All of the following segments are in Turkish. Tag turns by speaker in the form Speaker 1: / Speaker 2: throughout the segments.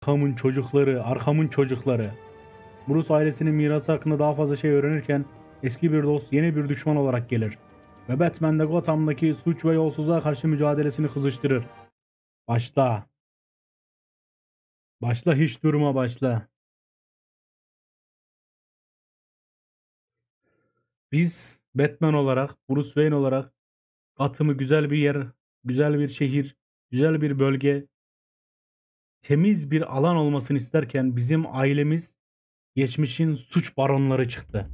Speaker 1: Arkamın çocukları, arkamın çocukları. Bruce ailesinin mirası hakkında daha fazla şey öğrenirken eski bir dost yeni bir düşman olarak gelir. Ve Batman de Gotham'daki suç ve yolsuzluğa karşı mücadelesini kızıştırır. Başla. Başla, hiç durma, başla. Biz Batman olarak, Bruce Wayne olarak Gotham'ı güzel bir yer, güzel bir şehir, güzel bir bölge, temiz bir alan olmasını isterken bizim ailemiz geçmişin suç baronları çıktı.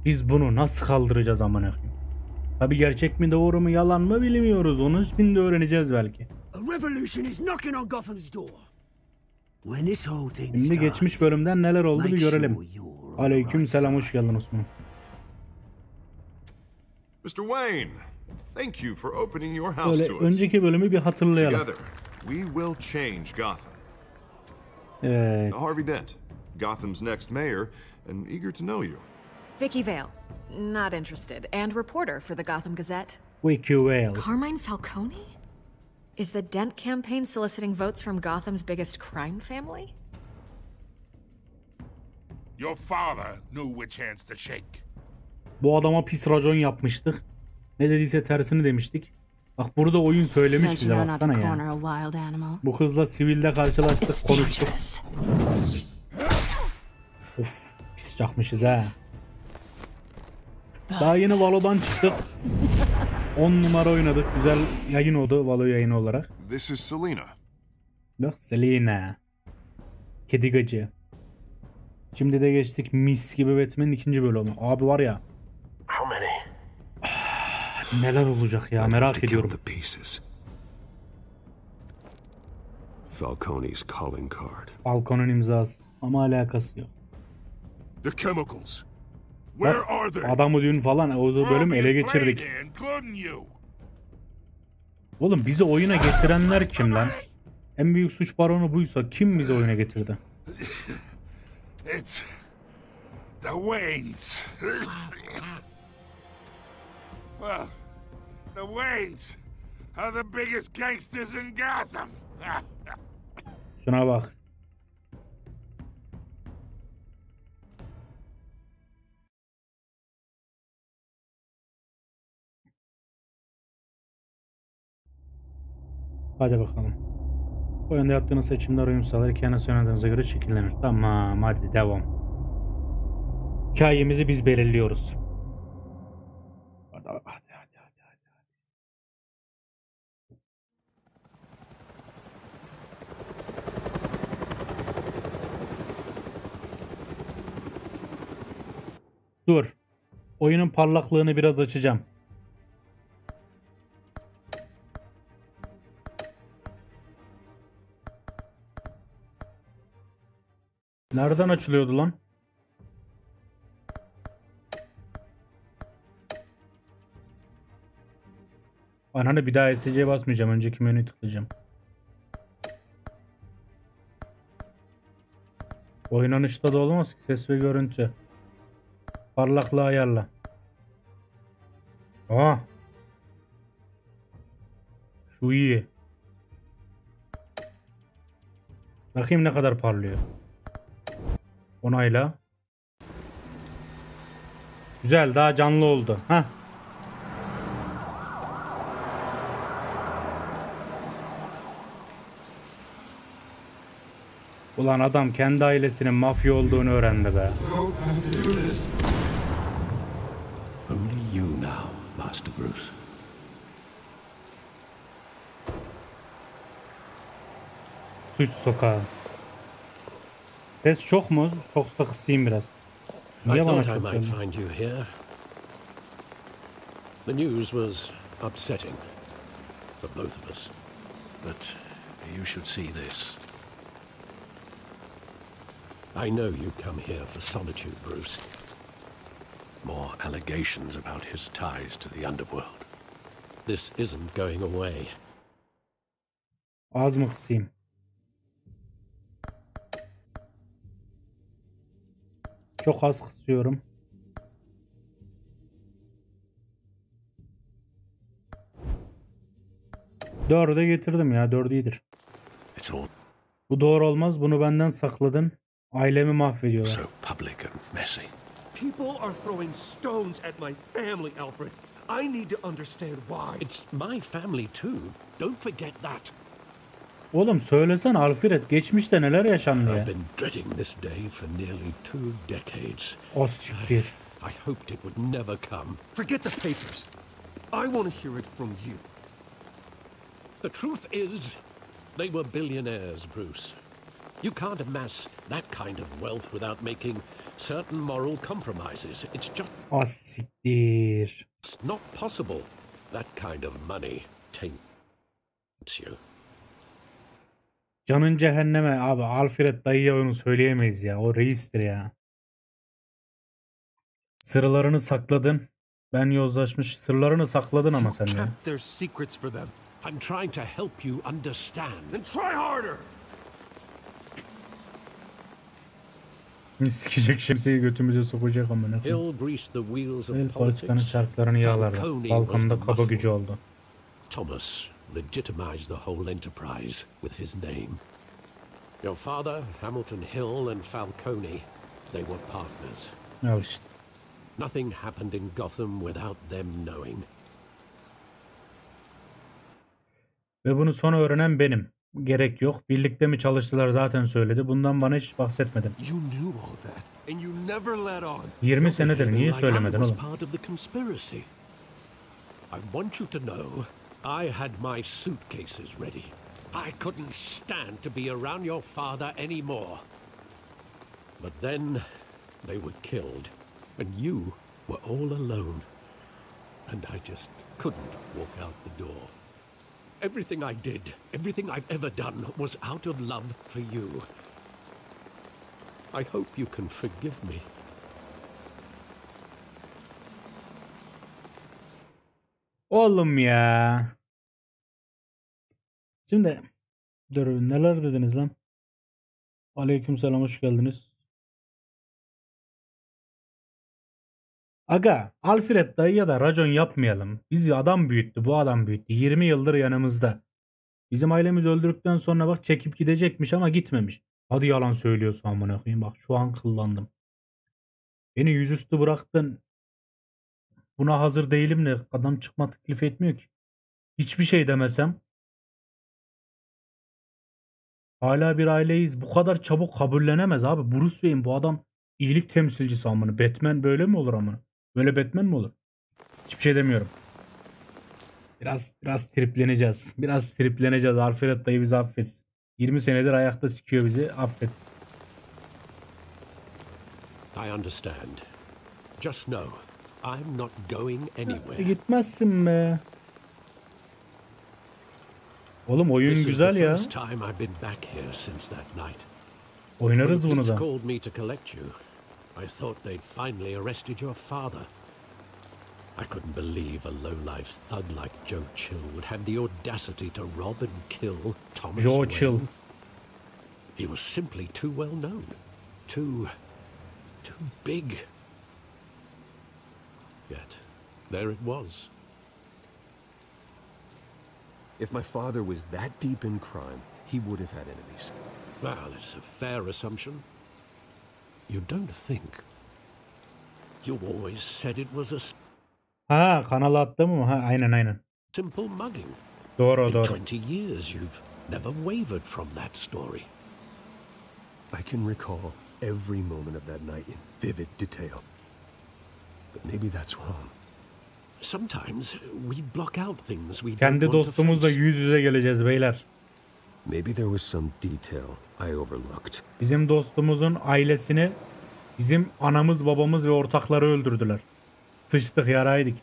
Speaker 1: Biz bunu nasıl kaldıracağız amına koyayım? Tabii gerçek mi, doğru mu, yalan mı bilmiyoruz. Onu şimdi öğreneceğiz belki. Şimdi geçmiş bölümden neler oldu bir görelim. Aleyküm selam, hoş geldin Osman.
Speaker 2: Mr. Wayne, thank you for opening your house to us.
Speaker 1: Önceki bölümü bir hatırlayalım.
Speaker 2: Together, we will change Gotham.
Speaker 1: Evet.
Speaker 2: Harvey Dent, Gotham's next mayor, and eager to know you.
Speaker 3: Vicky Vale, not interested, and reporter for the Gotham Gazette.
Speaker 1: Vicky Vale.
Speaker 3: Carmine Falcone? Is the Dent campaign soliciting votes from Gotham's biggest crime family?
Speaker 4: Your father knew which hands to shake. Bu
Speaker 1: adama pis racon yapmıştık. Ne dediyse tersini demiştik. Bak burada oyun söylemiş bize, baksana ya. Bu kızla sivilde karşılaştık, konuştuk. Of, pis çakmışız ha. Daha yeni Valo'dan çıktık. 10 numara oynadık. Güzel yayın oldu Valo yayını olarak.
Speaker 2: This is Selina.
Speaker 1: Bak Selina. Kedi gacı. Şimdi de geçtik mis gibi Batman'in 2. bölümü. Abi var ya. Neler olacak ya, merak ediyorum.
Speaker 2: Falcone's calling card.
Speaker 1: Falcone'un imzası ama alakası yok.
Speaker 4: The chemicals. Where are they?
Speaker 1: Adamı dün falan o bölüm ele geçirdik. Oğlum bizi oyuna getirenler kim lan? En büyük suç baronu buysa kim bizi oyuna getirdi?
Speaker 4: It's the Waynes. Well, the Waynes are the biggest gangsters in Gotham.
Speaker 1: Şuna bak. Hadi bakalım. Oyunda yaptığınız seçimler uyum sağlar, kendiniz oynadığınıza göre şekillenir. Tamam, hadi devam. Hikayemizi biz belirliyoruz. Hadi. Dur. Oyunun parlaklığını biraz açacağım. Nereden açılıyordu lan? Ben hani bir daha SC'ye basmayacağım. Önceki menüyü tıklayacağım. Oynanışta da olamaz ki, ses ve görüntü. Parlaklığı ayarla. Aha. Şu iyi. Bakayım ne kadar parlıyor. Onayla. Güzel, daha canlı oldu. Heh. Ulan adam kendi ailesinin mafya olduğunu öğrendi be.
Speaker 5: Only you now, Master Bruce.
Speaker 1: Suç sokağı. Ses çok mu? Çoksa kısayım biraz. Niye bana çok geldi?
Speaker 5: The news was upsetting for both of us, but you should see this. I know you come here for solitude, Bruce. More allegations about his ties to the underworld. This isn't going away.
Speaker 1: Az mı kısayım? Çok az kısıyorum. Dörde getirdim ya. 4 iyidir. Bu doğru olmaz. Bunu benden sakladın. Ailemi mahvediyorlar.
Speaker 5: So public and messy.
Speaker 6: People are throwing stones at my family, Alfred. I need to understand why.
Speaker 5: It's my family too. Don't forget that.
Speaker 1: Oğlum söylesen Alfred, geçmişte neler yaşandı
Speaker 5: I've
Speaker 1: ya?
Speaker 5: been dreading this day for nearly 2 decades.
Speaker 1: O siktir.
Speaker 5: I hoped it would never come.
Speaker 6: Forget the papers. I want to hear it from you.
Speaker 5: The truth is, they were billionaires, Bruce. You can't amass that kind of wealth without making certain moral compromises. It's just
Speaker 1: O siktir.
Speaker 5: not possible. That kind of money taints you.
Speaker 1: Canın cehenneme abi. Alfred dayıya onu söyleyemeyiz ya. O reistir ya. Sırlarını sakladın. Ben yozlaşmış. Sırlarını sakladın ama sen ya.
Speaker 6: Kept their secrets for them.
Speaker 5: I'm trying to help you understand.
Speaker 6: Then try harder.
Speaker 1: Sikecek şemsiyeyi götümüze sokacak amına koyayım.
Speaker 5: He'll grease the wheels
Speaker 1: El
Speaker 5: of
Speaker 1: politikanın
Speaker 5: politics.
Speaker 1: çarklarını yağlardı.
Speaker 5: Falcone
Speaker 1: Balkan'da
Speaker 5: was the
Speaker 1: kaba
Speaker 5: muscle.
Speaker 1: gücü oldu.
Speaker 5: Thomas legitimized the whole enterprise with his name. Your father, Hamilton Hill, and Falcone, they were partners.
Speaker 1: Al işte.
Speaker 5: Nothing happened in Gotham without them knowing.
Speaker 1: Ve bunu sonra öğrenen benim. Gerek yok. Birlikte mi çalıştılar zaten söyledi. Bundan bana hiç bahsetmedin.
Speaker 6: You knew all that, and you never let on.
Speaker 1: 20 senedir niye
Speaker 5: Like I
Speaker 1: söylemedin
Speaker 5: was
Speaker 1: oğlum?
Speaker 5: part of the conspiracy. I want you to know I had my suitcases ready. I couldn't stand to be around your father anymore. But then they were killed, and you were all alone. And I just couldn't walk out the door. Everything I did, everything I've ever done was out of love for you. I hope you can forgive me.
Speaker 1: Oğlum ya. Şimdi dur, neler dediniz lan? Aleykümselam, hoş geldiniz. Aga, Alfred dayıya da racon yapmayalım. Bizi adam büyüttü, bu adam büyüttü. 20 yıldır yanımızda. Bizim ailemiz öldürdükten sonra bak çekip gidecekmiş ama gitmemiş. Hadi yalan söylüyorsun amına koyayım, bak şu an kıllandım. Beni yüzüstü bıraktın. Buna hazır değilim de adam çıkma teklif etmiyor ki. Hiçbir şey demesem. Hala bir aileyiz. Bu kadar çabuk kabullenemez abi. Bruce Wayne, bu adam iyilik temsilcisi amına. Batman böyle mi olur amına? Böyle Batman mi olur? Hiçbir şey demiyorum. Biraz tripleneceğiz. Biraz tripleneceğiz. Alfred dayı bizi affetsin. 20 senedir ayakta sikiyor bizi. Affetsin.
Speaker 5: I understand. Just know, I'm not going anywhere.
Speaker 1: Gitmezsin be. Oğlum oyun
Speaker 5: This is
Speaker 1: güzel
Speaker 5: the
Speaker 1: ya.
Speaker 5: first time I've been back here since that night.
Speaker 1: Oynarız
Speaker 5: When the
Speaker 1: bunu
Speaker 5: police
Speaker 1: da.
Speaker 5: called me to collect you, I thought they'd finally arrested your father. I couldn't believe a low-life thug like Joe Chill would have the audacity to rob and kill Thomas
Speaker 1: Joe
Speaker 5: Wayne.
Speaker 1: Chill.
Speaker 5: He was simply too well known. Too big. Yet, there it was.
Speaker 6: If my father was that deep in crime, he would have had enemies.
Speaker 5: Well, it's a fair assumption. You don't think. You always said it was a
Speaker 1: Ha, kanala attım mı? Ha, aynen.
Speaker 5: simple mugging.
Speaker 1: Doğru
Speaker 5: In
Speaker 1: doğru.
Speaker 5: 20 years, you've never wavered from that story.
Speaker 6: I can recall every moment of that night in vivid detail. But maybe that's wrong.
Speaker 5: Sometimes we block out things we
Speaker 1: Kendi
Speaker 5: don't want to
Speaker 1: dostumuzla
Speaker 5: face.
Speaker 1: yüz yüze geleceğiz beyler.
Speaker 6: Maybe there was some detail I overlooked.
Speaker 1: Bizim dostumuzun ailesini bizim anamız, babamız ve ortakları öldürdüler. Sıçtık, yaraydık.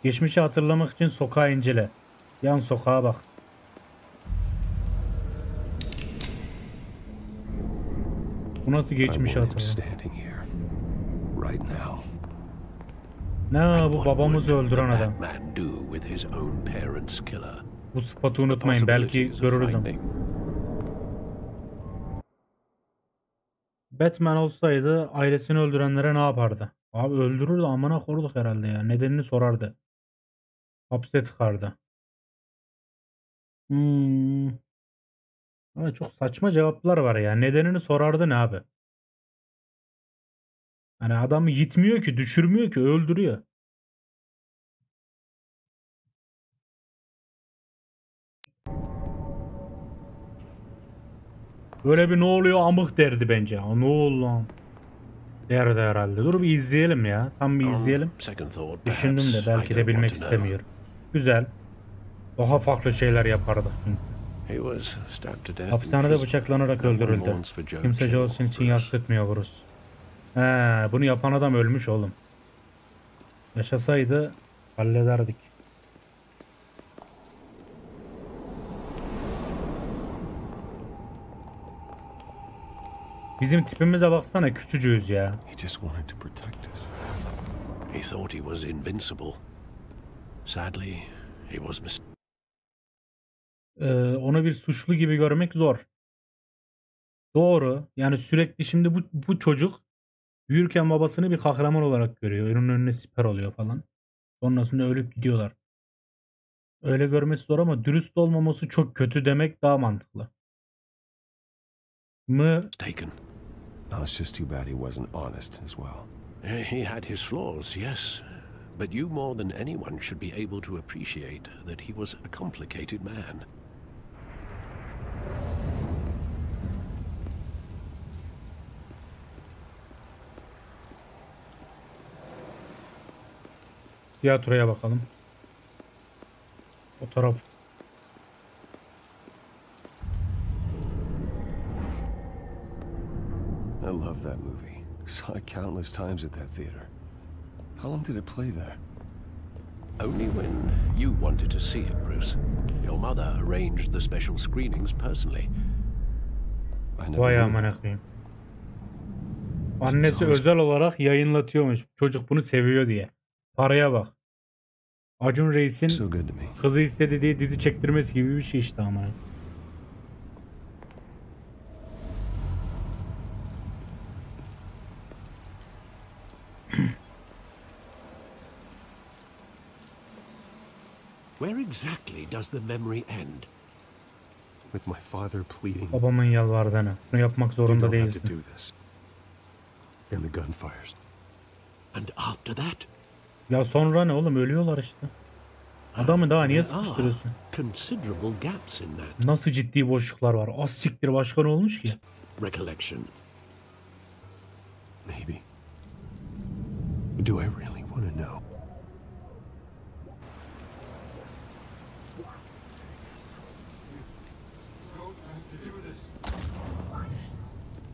Speaker 1: Geçmişi hatırlamak için sokağa incele. Yan sokağa bak. Bu nasıl
Speaker 6: I
Speaker 1: geçmişi
Speaker 6: want him
Speaker 1: hatırlıyor?
Speaker 6: standing here, right now.
Speaker 1: Ne bu,
Speaker 5: What
Speaker 1: babamızı
Speaker 5: would
Speaker 1: öldüren
Speaker 5: the
Speaker 1: adam.
Speaker 5: Batman do with his own parents' killer?
Speaker 1: Bu sıfatı unutmayın, belki
Speaker 5: Possibilities are
Speaker 1: görürüz ama.
Speaker 5: frightening.
Speaker 1: Batman olsaydı ailesini öldürenlere ne yapardı? Abi öldürürdü, amına koruduk herhalde ya. Nedenini sorardı. Hapse tıkardı. Ama çok saçma cevaplar var ya. Nedenini sorardı ne abi? Hani adamı gitmiyor ki, düşürmüyor ki, öldürüyor. Böyle bir ne oluyor amık derdi bence. Ya, ne oldu lan? Derdi herhalde. Dur bir izleyelim ya. Tam bir izleyelim. Düşündüm de belki de bilmek istemiyor. Güzel. Daha farklı şeyler yapardı. Hapishanede bıçaklanarak öldürüldü. Kimse Johnson için yas Bruce. Bunu yapan adam ölmüş oğlum. Yaşasaydı hallederdik. Bizim tipimize baksana, küçücüğüz ya.
Speaker 6: He just wanted to protect us.
Speaker 5: He thought he was invincible. Sadly, he was
Speaker 1: Onu bir suçlu gibi görmek zor. Doğru. Yani sürekli şimdi bu çocuk büyürken babasını bir kahraman olarak görüyor. Önünün önüne siper oluyor falan. Sonrasında ölüp gidiyorlar. Öyle görmesi zor ama dürüst olmaması çok kötü demek daha mantıklı.
Speaker 5: taken.
Speaker 6: No, it's just too bad he wasn't honest as well.
Speaker 5: He had his flaws, yes. But you more than anyone should be able to appreciate that he was a complicated man.
Speaker 1: Tiyatroya bakalım. O taraf.
Speaker 6: I love that movie. Saw it countless times at that theater. How long did it play there?
Speaker 5: Only when you wanted to see it, Bruce. Your mother arranged the special screenings personally.
Speaker 1: Vay amına koyayım. Annesi özel olarak yayınlatıyormuş. Çocuk bunu seviyor diye. Paraya bak. Acun Reis'in kızı istedi diye dizi çektirmesi gibi bir şey işte amına.
Speaker 5: Where exactly does the memory end?
Speaker 6: With my father pleading.
Speaker 1: Babamın yalvardığını. Bunu yapmak zorunda değilsin.
Speaker 6: And the gunfires.
Speaker 5: And after that?
Speaker 1: Ya sonra ne oğlum, ölüyorlar işte. Adamı daha niye sıkıştırıyorsun?
Speaker 5: Considerable gaps in that.
Speaker 1: Nasıl ciddi boşluklar var? Az siktir, başka ne olmuş ki?
Speaker 5: Recollection.
Speaker 6: Maybe. Do I really want to know?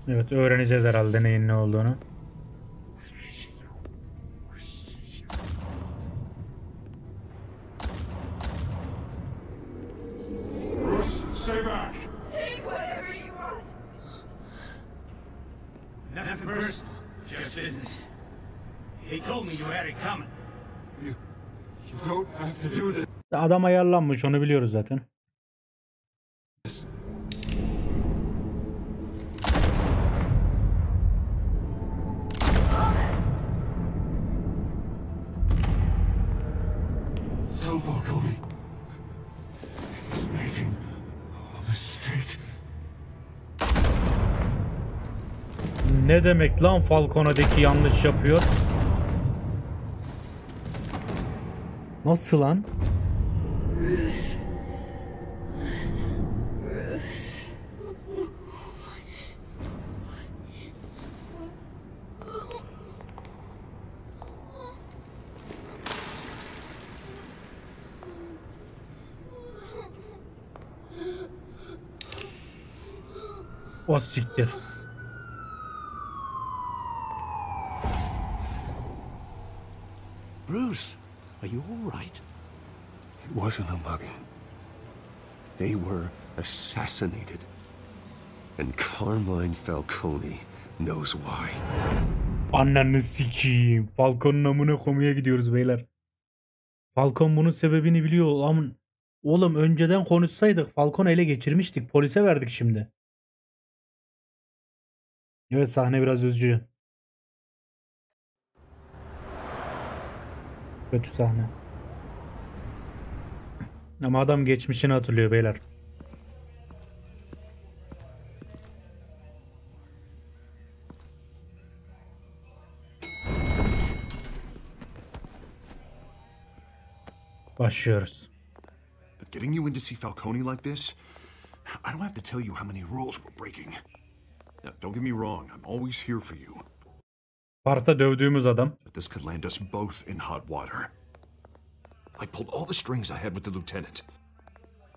Speaker 1: Evet, öğreneceğiz herhalde neyin ne olduğunu.
Speaker 4: Stay back!
Speaker 7: Take whatever you want.
Speaker 8: Nothing personal, just business. He told me you had it coming.
Speaker 4: You don't have to do this.
Speaker 1: Adam ayarlanmış, onu biliyoruz zaten.
Speaker 4: Don't follow me. He's making a mistake.
Speaker 1: Ne demek lan Falcone'daki yanlış yapıyor? Nasıl lan? O siktir.
Speaker 5: Bruce, are you all right?
Speaker 6: It wasn't a mugging. They were assassinated. And Carmine Falcone knows why.
Speaker 1: Anneni sikiyim. Falcon'un amına koymaya gidiyoruz beyler. Falcon bunun sebebini biliyor. Ama oğlum önceden konuşsaydık Falcon'u ele geçirmiştik. Polise verdik şimdi. Evet, sahne biraz üzücü. Kötü sahne. Ama adam geçmişini hatırlıyor beyler. Başlıyoruz.
Speaker 2: But getting you in to see Falcone like this, I don't have to tell you how many rules we're breaking. Now, don't get me wrong, I'm always here for you.
Speaker 1: Parkta dövdüğümüz adam.
Speaker 2: But this could land us both in hot water. I pulled all the strings I had with the lieutenant.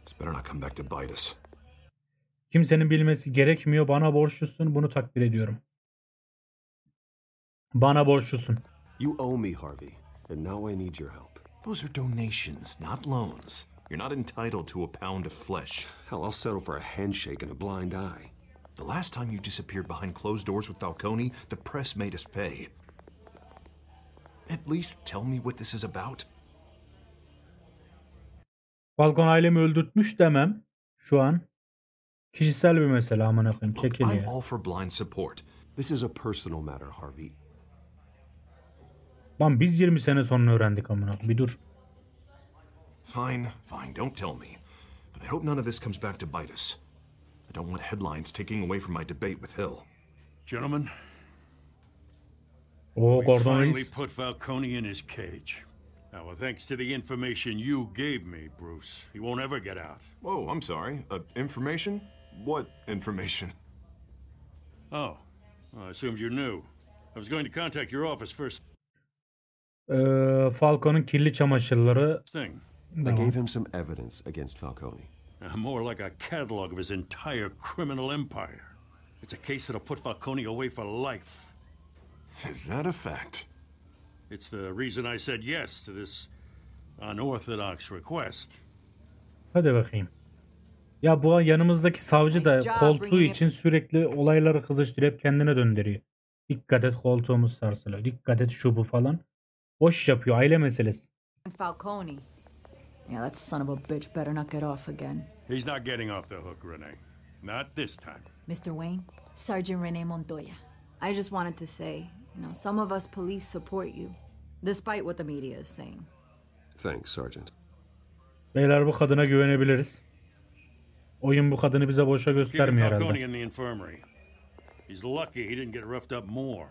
Speaker 2: This better not come back to bite us.
Speaker 1: Kimsenin bilmesi gerekmiyor. Bana borçlusun. Bunu takdir ediyorum. Bana borçlusun.
Speaker 6: You owe me, Harvey, and now I need your help.
Speaker 2: Those are donations, not loans. You're not entitled to a pound of flesh.
Speaker 6: Hell, I'll settle for a handshake and a blind eye.
Speaker 2: The last time you disappeared behind closed doors with Falcone, the press made us pay. At least tell me what this is about.
Speaker 1: Falcon ailemi öldürtmüş demem şu an. Kişisel bir mesele amına koyayım.
Speaker 2: Look,
Speaker 1: Çekil
Speaker 2: I'm
Speaker 1: ya.
Speaker 2: all for blind support.
Speaker 6: This is a personal matter, Harvey.
Speaker 1: Lan biz 20 sene sonra öğrendik amına koyayım. Bir dur.
Speaker 2: Fine, fine, don't tell me. But I hope none of this comes back to bite us. I don't want headlines taking away from my debate with Hill.
Speaker 4: Gentlemen,
Speaker 1: Oo
Speaker 4: we
Speaker 1: Gordon
Speaker 4: finally
Speaker 1: Reis.
Speaker 4: put Falcone in his cage. Now, thanks to the information you gave me, Bruce, he won't ever get out.
Speaker 2: Whoa, I'm sorry. Information? What information?
Speaker 4: Oh, well, I assumed you knew. I was going to contact your office first
Speaker 1: Falcon'un kirli çamaşırları.
Speaker 4: thing.
Speaker 6: I gave him some evidence against Falcone.
Speaker 4: More like a catalog of his entire criminal empire. It's a case that'll put Falcone away for life.
Speaker 2: Is that a fact?
Speaker 4: It's the reason I said yes to this unorthodox request.
Speaker 1: Hadi bakayım. Ya bu yanımızdaki savcı da koltuğu için sürekli olayları kızıştırıp kendine döndürüyor. Dikkat et koltuğumuz sarsılıyor. Dikkat et şu bu falan. Boş yapıyor, aile meselesi.
Speaker 7: Falcone. Yeah, that son of a bitch better not get off again.
Speaker 4: He's not getting off the hook, Renee. Not this time.
Speaker 7: Mr. Wayne, Sergeant Renee Montoya. I just wanted to say, some of us police support you, despite what the media is saying.
Speaker 6: Thanks, Sergeant.
Speaker 1: Beyler bu kadına güvenebiliriz. Oyun bu kadını bize boşa
Speaker 4: Keeping
Speaker 1: göstermiyor
Speaker 4: Falcone
Speaker 1: herhalde.
Speaker 4: in the infirmary. He's lucky he didn't get roughed up more.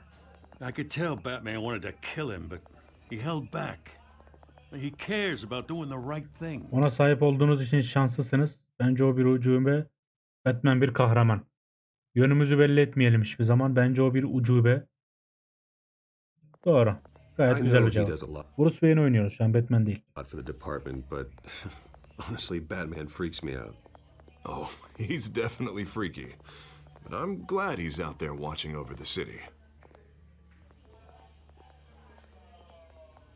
Speaker 4: I could tell Batman wanted to kill him, but he held back. He cares about doing the right thing.
Speaker 1: Ona sahip olduğunuz için şanslısınız. Bence o bir ucube. Batman bir kahraman. Yönümüzü belli etmeyelim hiçbir zaman. Bence o bir ucube. Doğru. Gayet
Speaker 6: I
Speaker 1: güzel bir
Speaker 6: know he does a
Speaker 1: cevap.
Speaker 6: lot
Speaker 1: Bruce Wayne oynuyoruz şu an, Batman değil.
Speaker 6: for the department, but honestly, Batman freaks me out.
Speaker 2: Oh, he's definitely freaky. But I'm glad he's out there watching over the city.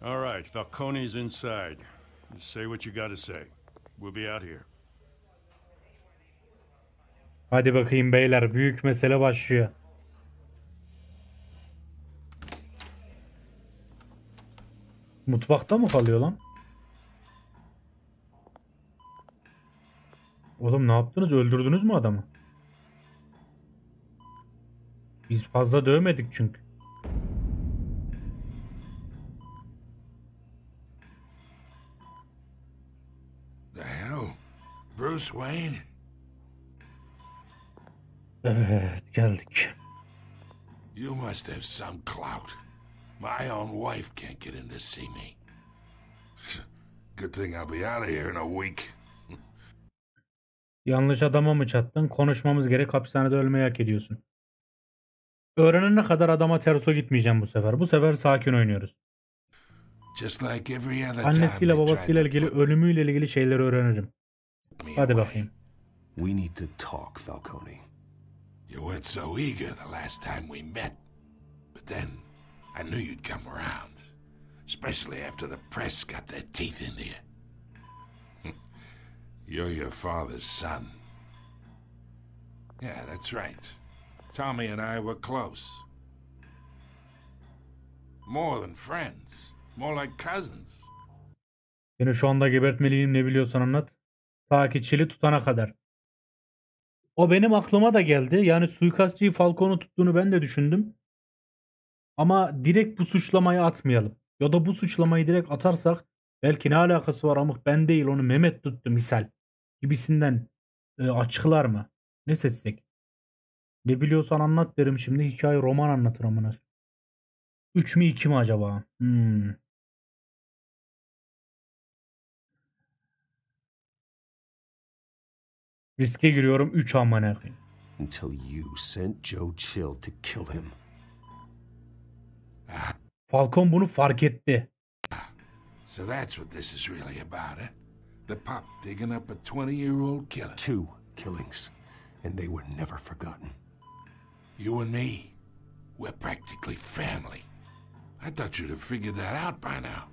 Speaker 4: All right, Falcone's inside. You say what you gotta say. We'll be out here.
Speaker 1: Hadi bakayım beyler, büyük mesele başlıyor. Mutfakta mı kalıyor lan? Oğlum ne yaptınız? Öldürdünüz mü adamı? Biz fazla dövmedik çünkü.
Speaker 4: The hell? Bruce Wayne?
Speaker 1: Evet, geldik.
Speaker 4: You must have some clout. My own wife can't get in to see me. Good thing I'll be out of here in a week.
Speaker 1: Yanlış adama mı çattın? Konuşmamız gerek. Hapishanede ölmeyi hak ediyorsun. Öğrenene kadar adama terso gitmeyeceğim bu sefer. Bu sefer sakin oynuyoruz.
Speaker 4: Just like every other
Speaker 1: Annesiyle babasıyla ilgili, ölümüyle ilgili şeyleri öğrenirim. Hadi bakayım.
Speaker 6: We need to talk, Falcone.
Speaker 4: You weren't so eager the last time we met. But then, I knew you'd come around. Especially after the press got their teeth into you. You're your father's son. Yeah, that's right. Tommy and I were close. More than friends. More like cousins.
Speaker 1: Beni şu anda gebertmeliyim, ne biliyorsan anlat. Ta ki çili tutana kadar. O benim aklıma da geldi. Yani suikastçıyı Falcone'u tuttuğunu ben de düşündüm. Ama direkt bu suçlamayı atmayalım. Ya da bu suçlamayı direkt atarsak belki ne alakası var, amık ben değil onu Mehmet tuttu misal gibisinden açıklar mı? Ne seçsek? Ne biliyorsan anlat derim şimdi, hikaye roman anlatır amına. 3 mü 2 mi acaba? Riske giriyorum 3 amına koyayım.
Speaker 6: Until you sent Joe Chill to kill him.
Speaker 1: Falcon bunu fark etti.
Speaker 9: So that's what this is really about, eh? The pup digging up a 20-year-old killer.
Speaker 6: 2 killings, and they were never forgotten.
Speaker 9: You and me, we're practically family. I thought you'd have figured that out by now.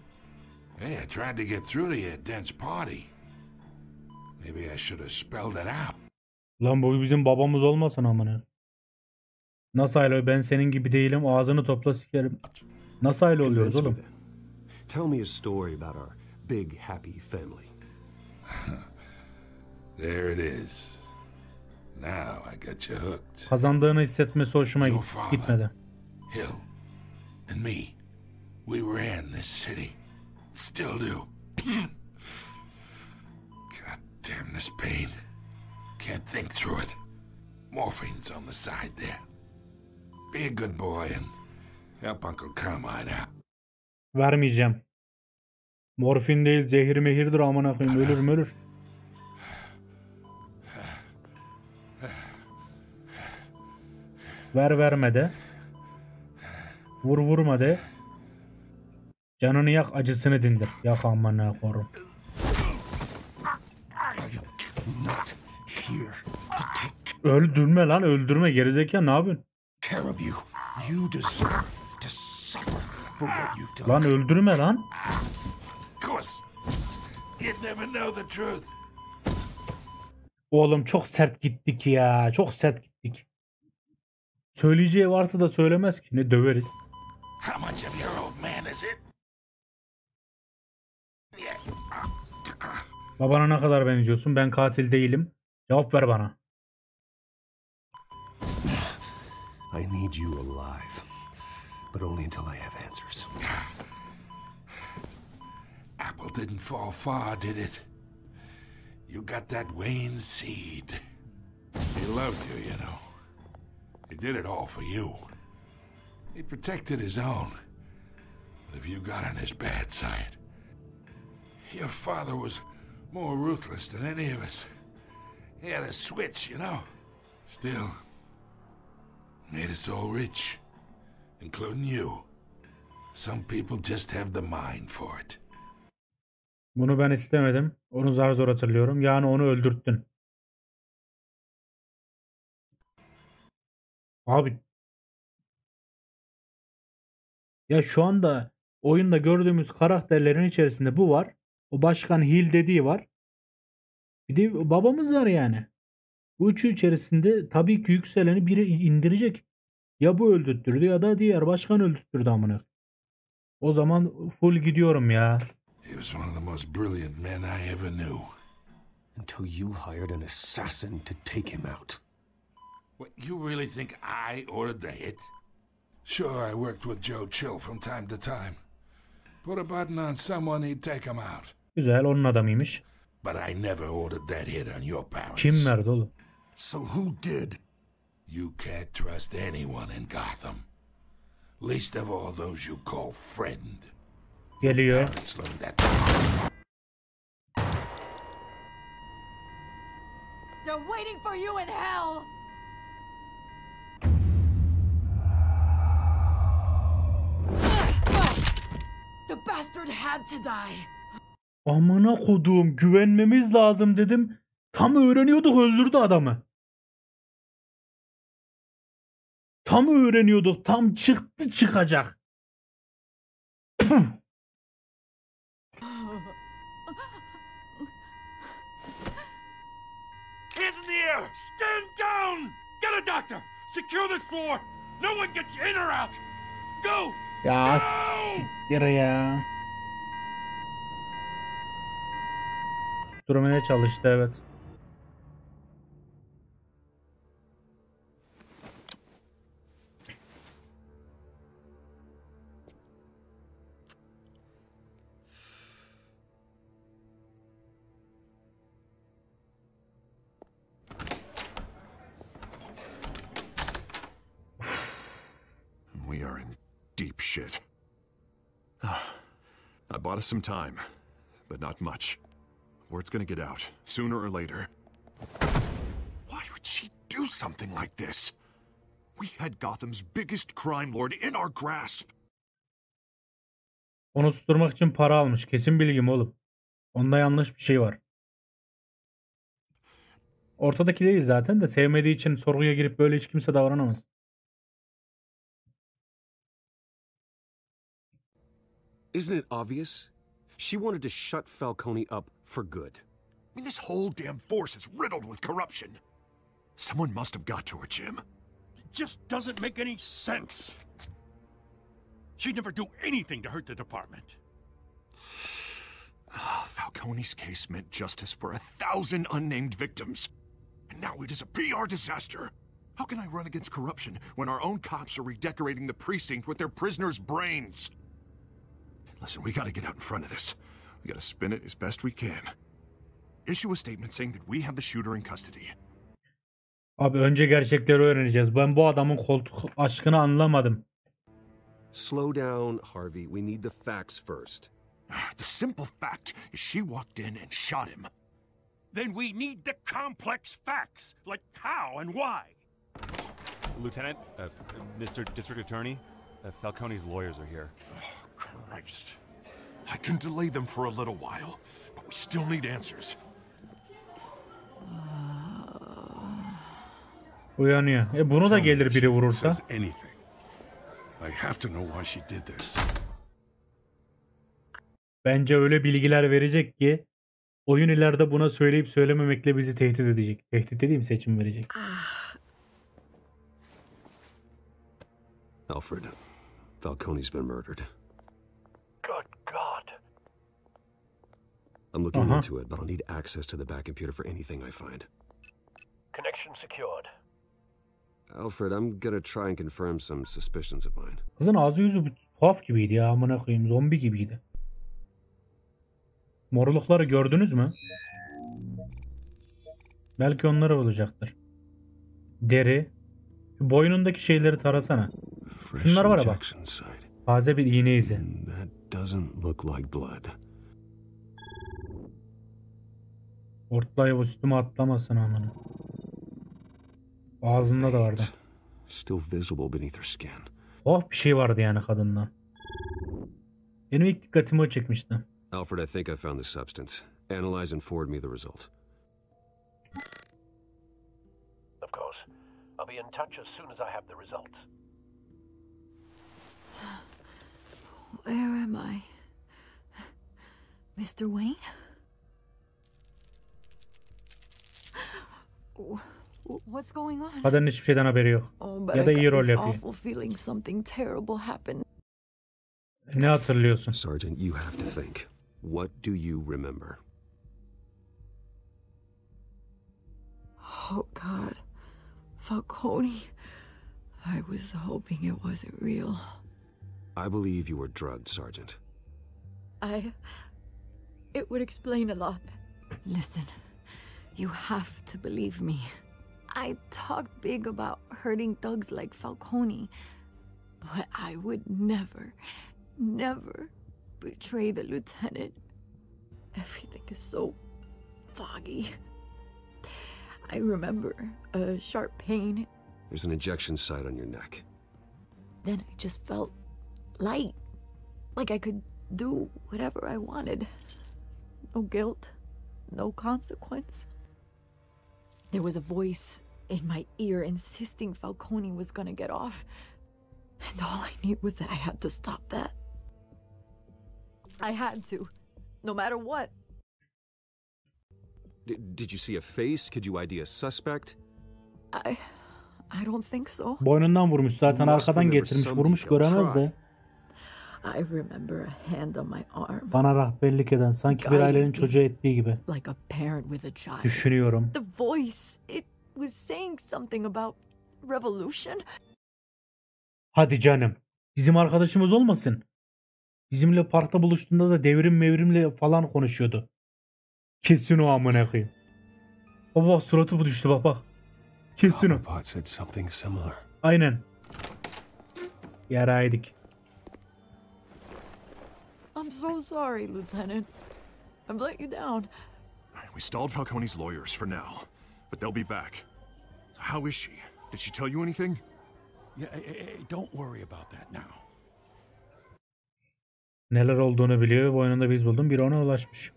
Speaker 9: Hey, I tried to get through to your dense party. Maybe I should have spelled it out.
Speaker 1: Lan bu bizim babamız olmasın amına. Nasıl aile? Ben senin gibi değilim. Ağzını topla sikerim. Nasıl aile oluyoruz oğlum?
Speaker 6: Tell me a story about our big happy family.
Speaker 9: There it is. Now I got you hooked.
Speaker 1: Kazandığını hissetmesi hoşuma gitmedi.
Speaker 9: Hill and me, we ran this city. Still do. God damn this pain. Can't think through it. Morphine's on the side there. Be a good boy and help Uncle Carmine out.
Speaker 1: Vermeyeceğim. Morfin değil, zehir mehirdir amına koyayım. Ölür. Verme de. Vurma de. Canını yak, acısını dindir. Yak amına koyayım. Öldürme lan, öldürme. Gerizekalı ne yapıyorsun? Lan öldürme lan. Oğlum çok sert gittik ya. Çok sert gittik. Söyleyeceği varsa da söylemez ki. Ne döveriz. Babana ne kadar benziyorsun? Ben katil değilim. Cevap ver bana.
Speaker 6: I need you alive. But only until I have answers.
Speaker 9: Apple didn't fall far, did it? You got that Wayne seed. He loved you, you know. He did it all for you. He protected his own. But if you got on his bad side, your father was more ruthless than any of us. He had a switch, you know. Still, made us all rich, including you. Some people just have the mind for it.
Speaker 1: Bunu ben istemedim. Onu zar zor hatırlıyorum. Yani onu öldürttün. Abi. Ya şu anda oyunda gördüğümüz karakterlerin içerisinde bu var. O başkan Hill dediği var. Bir de babamız var yani. Bu üçü içerisinde tabii ki yükseleni biri indirecek. Ya bu öldürttürdü ya da diğer başkan öldürttürdü amına. O zaman full gidiyorum ya.
Speaker 9: He was one of the most brilliant men I ever knew.
Speaker 6: Until you hired an assassin to take him out.
Speaker 9: What, you really think I ordered the hit? Sure, I worked with Joe Chill from time to time. Put a button on someone, he'd take him out.
Speaker 1: Güzel, onun adamıymış.
Speaker 9: But I never ordered that hit on your parents.
Speaker 1: Kim verdi oğlum?
Speaker 6: So who did?
Speaker 9: You can't trust anyone in Gotham. Least of all those you call friend.
Speaker 1: Geliyor.
Speaker 7: They're waiting for you in hell. The bastard had to die.
Speaker 1: Amına koduğum, güvenmemiz lazım dedim. Tam öğreniyorduk, öldürdü adamı. Tam öğreniyorduk, tam çıktı çıkacak.
Speaker 4: Hands in the air! Stand down! Get a doctor! Secure this floor! No one gets in or out! Go!
Speaker 1: Ya siktir ya. Durmaya çalıştı, evet.
Speaker 2: We are in deep shit. I bought us some time, but not much. Word's gonna get out, sooner or later. could she do something like this? We had Gotham's biggest crime lord in our grasp.
Speaker 1: Onu susturmak için para almış. Kesin bilgim oğlum. Onda yanlış bir şey var. Ortadaki değil zaten de sevmediği için sorguya girip böyle hiç kimse davranamaz.
Speaker 6: Isn't it obvious? She wanted to shut Falcone up for good.
Speaker 2: I mean, this whole damn force is riddled with corruption. Someone must have got to her, Jim.
Speaker 4: It just doesn't make any sense. She'd never do anything to hurt the department.
Speaker 2: Falcone's case meant justice for 1,000 unnamed victims. And now it is a PR disaster. How can I run against corruption when our own cops are redecorating the precinct with their prisoners' brains? Listen, we gotta get out in front of this. We gotta spin it as best we can. Issue a statement saying that we have the shooter in custody.
Speaker 1: Abi önce gerçekleri öğreneceğiz. Ben bu adamın koltuk aşkını anlamadım.
Speaker 6: Slow down, Harvey. We need the facts first.
Speaker 2: The simple fact is she walked in and shot him.
Speaker 4: Then we need the complex facts, like how and why.
Speaker 10: Lieutenant, Mr. District Attorney, Falcone's lawyers are here.
Speaker 2: Oh, Christ. I can delay them for a little while, but we still need answers.
Speaker 1: Uyanıyor. Bunu da gelir biri vurursa.
Speaker 4: I have to know why she did this.
Speaker 1: Bence öyle bilgiler verecek ki oyun ileride buna söyleyip söylememekle bizi tehdit edecek. Tehdit dediğim seçim verecek.
Speaker 6: Alfred, Falcone's been murdered.
Speaker 5: Good God.
Speaker 6: I'm looking into it, but I'll need access to the back computer for anything I find.
Speaker 5: Connection secured.
Speaker 6: Alfred, I'm gonna try and confirm some suspicions of mine.
Speaker 1: Kızın ağzı yüzü tuhaf gibiydi ya, amına koyayım, zombi gibiydi. Morlukları gördünüz mü? Belki onları olacaktır. Deri. Boynundaki şeyleri tarasana. Şunlar var ya bak. Taze bir iğne izi. Ortlayıp üstüme atlamasın amına. Ağzında da vardı. Tuhaf bir şey vardı yani kadından. Benim ilk dikkatimi o çekmişti.
Speaker 6: Alfred, I think I found the substance. Analyze and forward me the result.
Speaker 5: Of course. I'll be in touch as soon as I have the results.
Speaker 7: Where am I? Mr. Wayne? What's going on?
Speaker 1: Kadının hiçbir şeyden haberi yok. Ya da iyi rol yapıyor. Ne hatırlıyorsun?
Speaker 6: Sergeant, you have to think. What do you remember?
Speaker 7: Oh God. Falcone. I was hoping it wasn't real.
Speaker 6: I believe you were drugged, Sergeant.
Speaker 7: It would explain a lot. Listen, you have to believe me. I talked big about hurting thugs like Falcone, but I would never betray the lieutenant. Everything is so foggy. I remember a sharp pain.
Speaker 6: There's an injection site on your neck.
Speaker 7: Then I just felt light, like I could do whatever I wanted. No guilt, no consequence. There was a voice in my ear insisting Falcone was gonna get off. And all I knew was that I had to stop that. I had to, no matter what.
Speaker 6: Did you see a face? Could you ID a suspect?
Speaker 7: I don't think so.
Speaker 1: Boynundan vurmuş zaten, arkadan getirmiş, vurmuş, göremezdi.
Speaker 7: I remember a hand on my arm.
Speaker 1: Bana rehberlik eden, sanki bir ailenin çocuğu ettiği gibi.
Speaker 7: Like a parent with a child.
Speaker 1: Düşünüyorum.
Speaker 7: The voice, it was saying something about revolution.
Speaker 1: Hadi canım. Bizim arkadaşımız olmasın. Bizimle parkta buluştuğunda da devrimle falan konuşuyordu. Kesin o amına koyayım. Baba suratı bu düştü baba. Kesin o. Aynen. Yaraydık.
Speaker 7: I'm so sorry, Lieutenant. I've let you down.
Speaker 2: We stalled Falcone's lawyers for now, but they'll be back. How is she? Did she tell you anything?
Speaker 4: Yeah, don't worry about that now.
Speaker 1: Neler olduğunu biliyor ve boynunda bir iz buldum. Biri ona ulaşmış.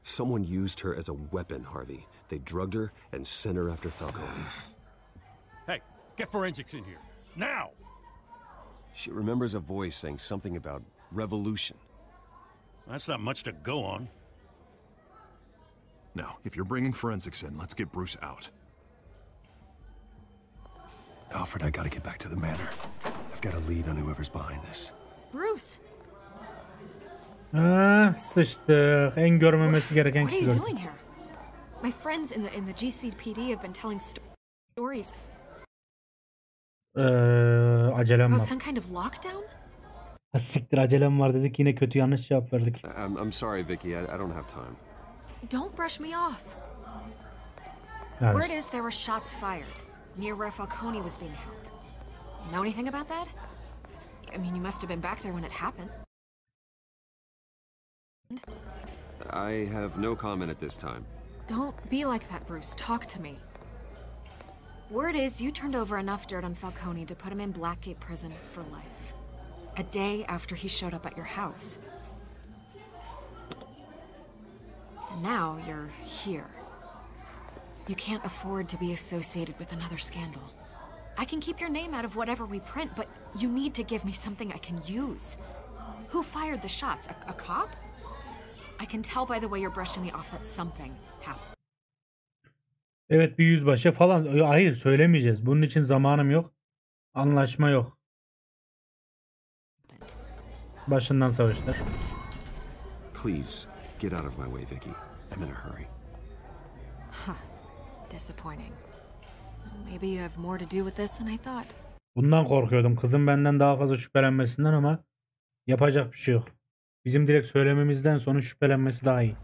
Speaker 6: Someone used her as a weapon, Harvey. They drugged her and sent her after Falcone.
Speaker 4: Hey, get forensics in here. Now!
Speaker 6: She remembers a voice saying something about revolution.
Speaker 4: That's not much to go on.
Speaker 2: Now, if you're bringing forensics in, let's get Bruce out.
Speaker 6: Alfred, I gotta get back to the manor. I've got a lead on whoever's behind this.
Speaker 3: Bruce!
Speaker 1: Sıçtık. En görmemesi gereken
Speaker 3: What are
Speaker 1: kişi
Speaker 3: you
Speaker 1: gördü.
Speaker 3: doing here? My friends in the GCPD have been telling stories
Speaker 1: Acelem
Speaker 3: about
Speaker 1: var.
Speaker 3: some kind of lockdown?
Speaker 1: Ha, siktir acelem var dedik, yine kötü yanlış cevap verdik.
Speaker 6: I'm sorry, Vicky. I don't have time.
Speaker 3: Don't brush me off.
Speaker 1: Evet.
Speaker 3: Word is there were shots fired near where Falcone was being held. Know anything about that? I mean, you must have been back there when it happened.
Speaker 6: I have no comment at this time.
Speaker 3: Don't be like that, Bruce. Talk to me. Word is you turned over enough dirt on Falcone to put him in Blackgate Prison for life. A day after he showed up at your house. And now you're here. You can't afford to be associated with another scandal. I can keep your name out of whatever we print, but you need to give me something I can use. Who fired the shots? A cop? I can tell by the way you're brushing me off that something happened.
Speaker 1: Evet, bir yüzbaşı falan. Hayır, söylemeyeceğiz. Bunun için zamanım yok. Anlaşma yok. Başından savaşlar.
Speaker 6: Please, get out of my way, Vicky. I'm in a hurry.
Speaker 3: Disappointing. Maybe you have more to do with this than I thought.
Speaker 1: Bundan korkuyordum. Kızım benden daha fazla şüphelenmesinden ama yapacak bir şey yok. Bizim direkt söylememizden sonra şüphelenmesi daha iyi.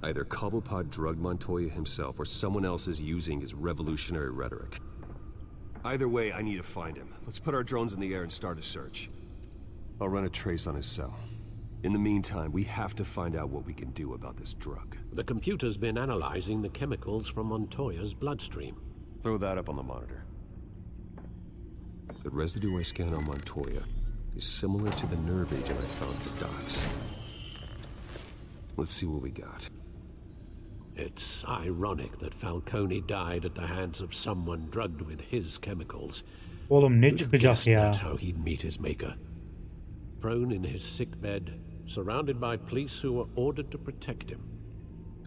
Speaker 6: Either Cobblepot drugged Montoya himself or someone else is using his revolutionary rhetoric. Either way, I need to find him. Let's put our drones in the air and start a search. I'll run a trace on his cell. In the meantime, we have to find out what we can do about this drug.
Speaker 5: The computer's been analyzing the chemicals from Montoya's bloodstream.
Speaker 6: Throw that up on the monitor. The residue I scan on Montoya is similar to the nerve agent I found at the docks. Let's see what we got.
Speaker 5: It's ironic that Falcone died at the hands of someone drugged with his chemicals.
Speaker 1: Oğlum ne çıkacak ya?
Speaker 5: That's how he'd meet his maker. Prone in his sick bed, surrounded by police who were ordered to protect him.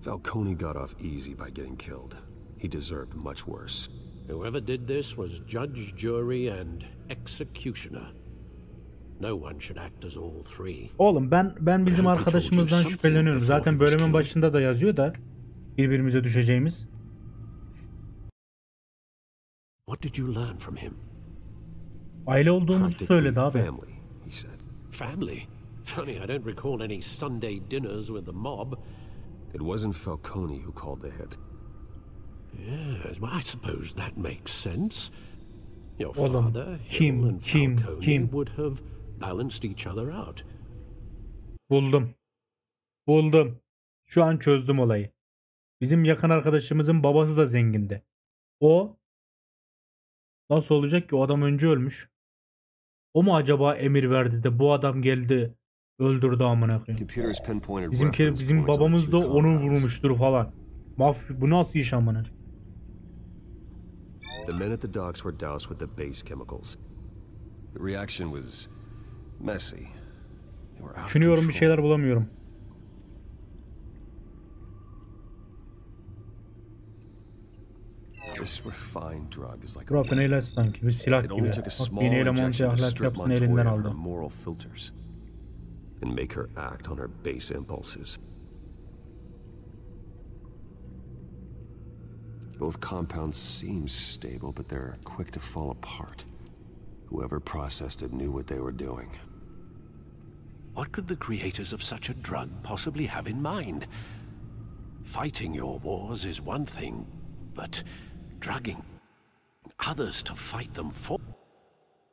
Speaker 6: Falcone got off easy by getting killed. He deserved much worse.
Speaker 5: Whoever did this was judge, jury, and executioner. No one should act as all three.
Speaker 1: Oğlum ben bizim arkadaşımızdan şüpheleniyorum. Zaten bölümün başında da yazıyor da birbirimize düşeceğimiz.
Speaker 5: What did you learn from him?
Speaker 1: Aile olduğumuzu söyledi abi.
Speaker 6: Family, he said.
Speaker 5: Family? Funny, I don't recall any Sunday dinners with the mob.
Speaker 6: It wasn't Falcone who called the hit.
Speaker 5: Yes, well, I suppose that makes sense. Your
Speaker 1: Oğlum,
Speaker 5: father, Hill, and Falcone
Speaker 1: kim?
Speaker 5: would have balanced each other out.
Speaker 1: Buldum. Şu an çözdüm olayı. Bizim yakın arkadaşımızın babası da zengindi. O nasıl olacak ki? O adam önce ölmüş. O mu acaba emir verdi de bu adam geldi öldürdü amına koyayım. Bizim babamız da onu vurmuştur falan. Bu nasıl iş amına?
Speaker 6: The men at the docks were doused with the base chemicals. The reaction was messy.
Speaker 1: Düşünüyorum, bir şeyler bulamıyorum.
Speaker 6: This refined drug is like
Speaker 1: Rafine ilaç sanki bir silah gibi. Bak yeni elemanca ahlak yapsın elinden aldı.
Speaker 6: Moral filters and make her act on her base impulses. Both compounds seem stable, but they're quick to fall apart. Whoever processed it knew what they were doing.
Speaker 5: What could the creators of such a drug possibly have in mind? Fighting your wars is one thing, but drugging others to fight them for...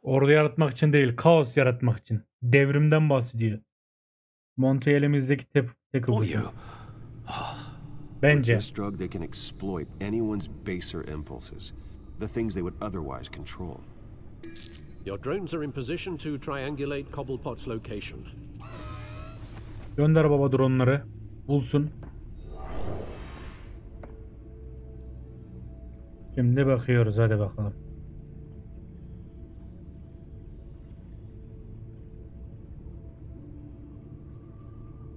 Speaker 1: Ordu yaratmak için değil, kaos yaratmak için. Devrimden bahsediyor. Monty elimizdeki tek ucu. Bence.
Speaker 6: With this drug they can exploit anyone's baser impulses, the things they would otherwise control.
Speaker 5: Your drones are in position to triangulate Cobblepot's location.
Speaker 1: Gönder baba dronları. Bulsun. Şimdi bakıyoruz, hadi bakalım.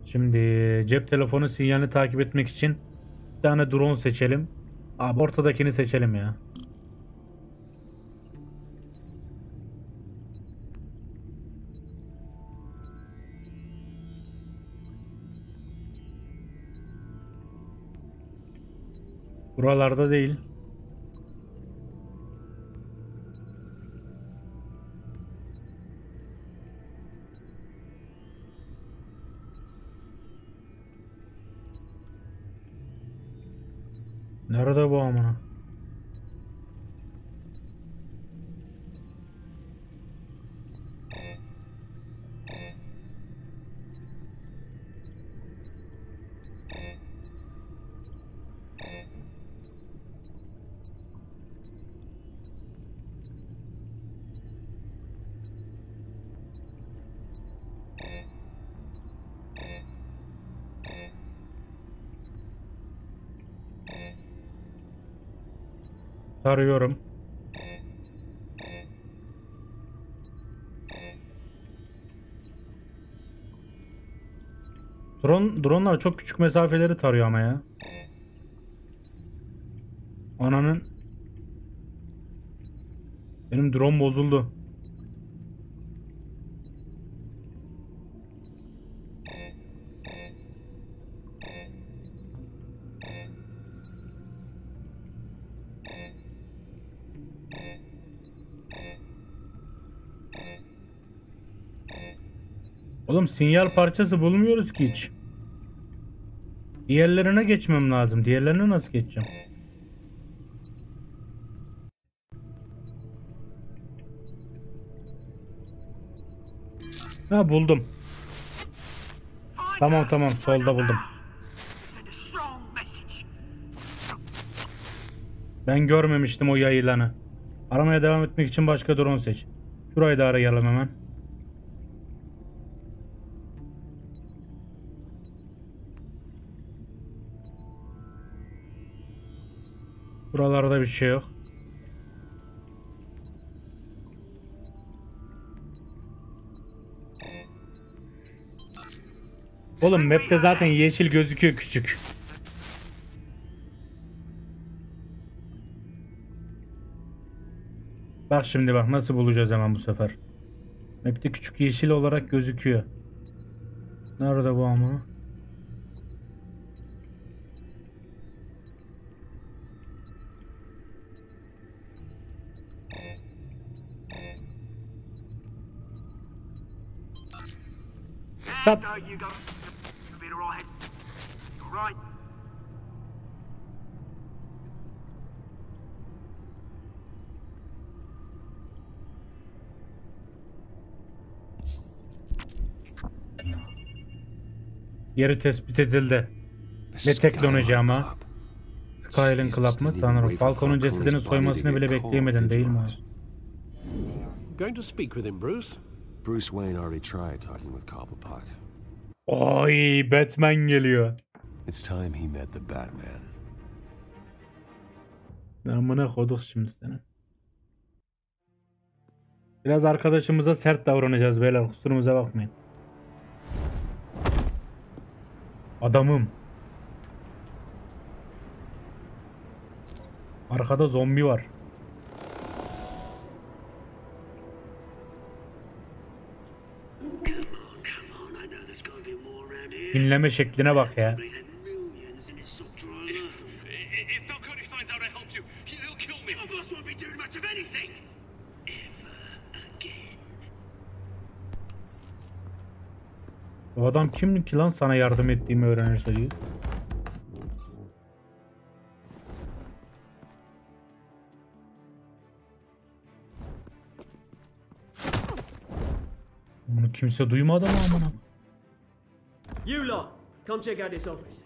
Speaker 1: Şimdi cep telefonu sinyalini takip etmek için bir tane drone seçelim. Abi ortadakini seçelim ya. Buralarda değil. Nerede bu amına? Arıyorum. Drone'lar çok küçük mesafeleri tarıyor ama ya. Ananın. Benim drone bozuldu. Oğlum sinyal parçası bulmuyoruz ki hiç. Diğerlerine geçmem lazım. Diğerlerine nasıl geçeceğim? Ha, buldum. Tamam solda buldum. Ben görmemiştim o yayılanı. Aramaya devam etmek için başka drone seç. Şurayı da arayalım hemen. Buralarda bir şey yok. Oğlum map'te zaten yeşil gözüküyor küçük. Bak şimdi bak nasıl bulacağız hemen bu sefer. Map'te küçük yeşil olarak gözüküyor. Nerede bu ama? Stop. Yeri tespit edildi. Ne teknoloji ama. Skyline Club mı? Tanrım. Falcon'un cesedini soymasını bile bekleyemedin değil mi?
Speaker 5: Going to speak with him, Bruce?
Speaker 6: Bruce Wayne already tried talking with Cobblepot.
Speaker 1: Oy, Batman geliyor.
Speaker 6: It's time he met the Batman.
Speaker 1: Amına koduk şimdi seni. Biraz arkadaşımıza sert davranacağız beyler, kusurumuza bakmayın. Adamım. Arkada zombi var. Dinleme şekline bak ya. O adam kim ki lan sana yardım ettiğimi öğrenirse diyor. Bunu kimse duymadı mı amına?
Speaker 11: You lot, come check out this office.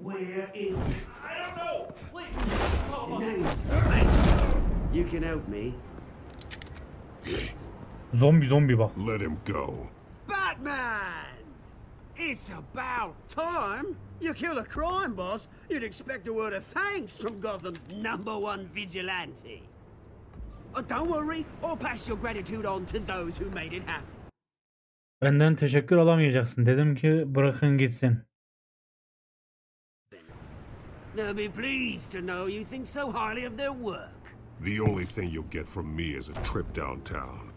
Speaker 11: Where is? I don't know. Please. The name's You can help me.
Speaker 1: Zombi bak.
Speaker 2: Let him go.
Speaker 11: Batman! It's about time. You kill a crime boss, you'd expect a word of thanks from Gotham's #1 vigilante. Don't worry, I'll pass your gratitude on to those who made it happen.
Speaker 1: Benden teşekkür alamayacaksın. Dedim ki bırakın gitsin.
Speaker 11: They'll be pleased to know you think so highly of their work.
Speaker 2: The only thing you'll get from me is a trip downtown.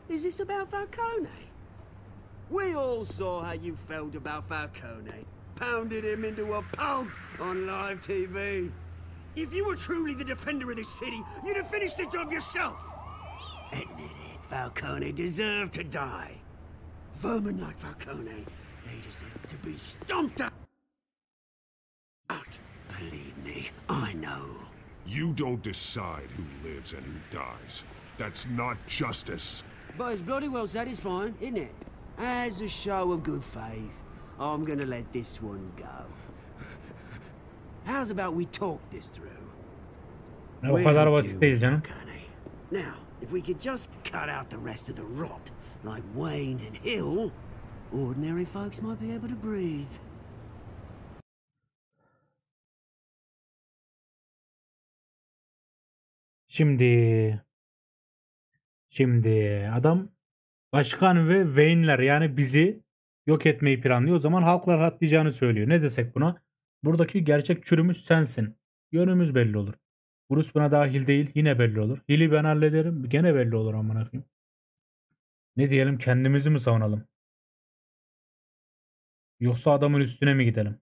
Speaker 11: Is this about Falcone? We all saw how you felt about Falcone. Pounded him into a pulp on live TV. If you were truly the defender of this city, you'd have finished the job yourself. Admit it, Falcone deserved to die. Vermin like Falcone, they deserve to be stomped out. Believe me, I know.
Speaker 2: You don't decide who lives and who dies. That's not justice.
Speaker 11: But it's bloody well satisfying, isn't it? As a show of good faith, I'm gonna let this one go. How's about we talk this through?
Speaker 1: O kadar basit değil canım.
Speaker 11: Now, if we could just cut out the rest of the rot, like Wayne and Hill, ordinary folks might be able to breathe.
Speaker 1: Şimdi adam başkan ve Wayne'ler yani bizi yok etmeyi planlıyor. O zaman halklar rahatlayacağını söylüyor. Ne desek buna? Buradaki gerçek çürümüş sensin. Yönümüz belli olur. Bruce buna dahil değil. Yine belli olur. Hill'i ben hallederim. Gene belli olur amına koyayım. Ne diyelim, kendimizi mi savunalım? Yoksa adamın üstüne mi gidelim?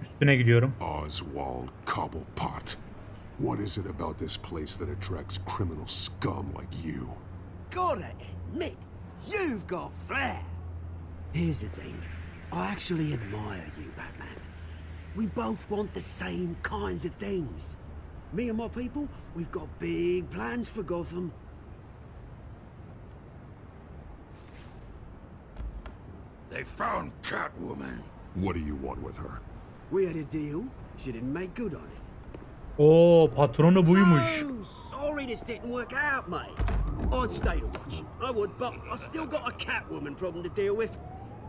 Speaker 1: Üstüne gidiyorum.
Speaker 2: Oswald Cobblepot. What is it about this place that attracts criminal scum like you?
Speaker 11: Gotta admit, you've got flair. Here's the thing. I actually admire you, Batman. We both want the same kinds of things. Me and my people, we've got big plans for Gotham.
Speaker 2: They found Catwoman. What do you want with her?
Speaker 11: We had a deal. She didn't make good on it.
Speaker 1: Oo, patronu buymuş.
Speaker 11: So sorry this didn't work out, mate. I'd stay to watch. I would, but I still got a Catwoman problem to deal with.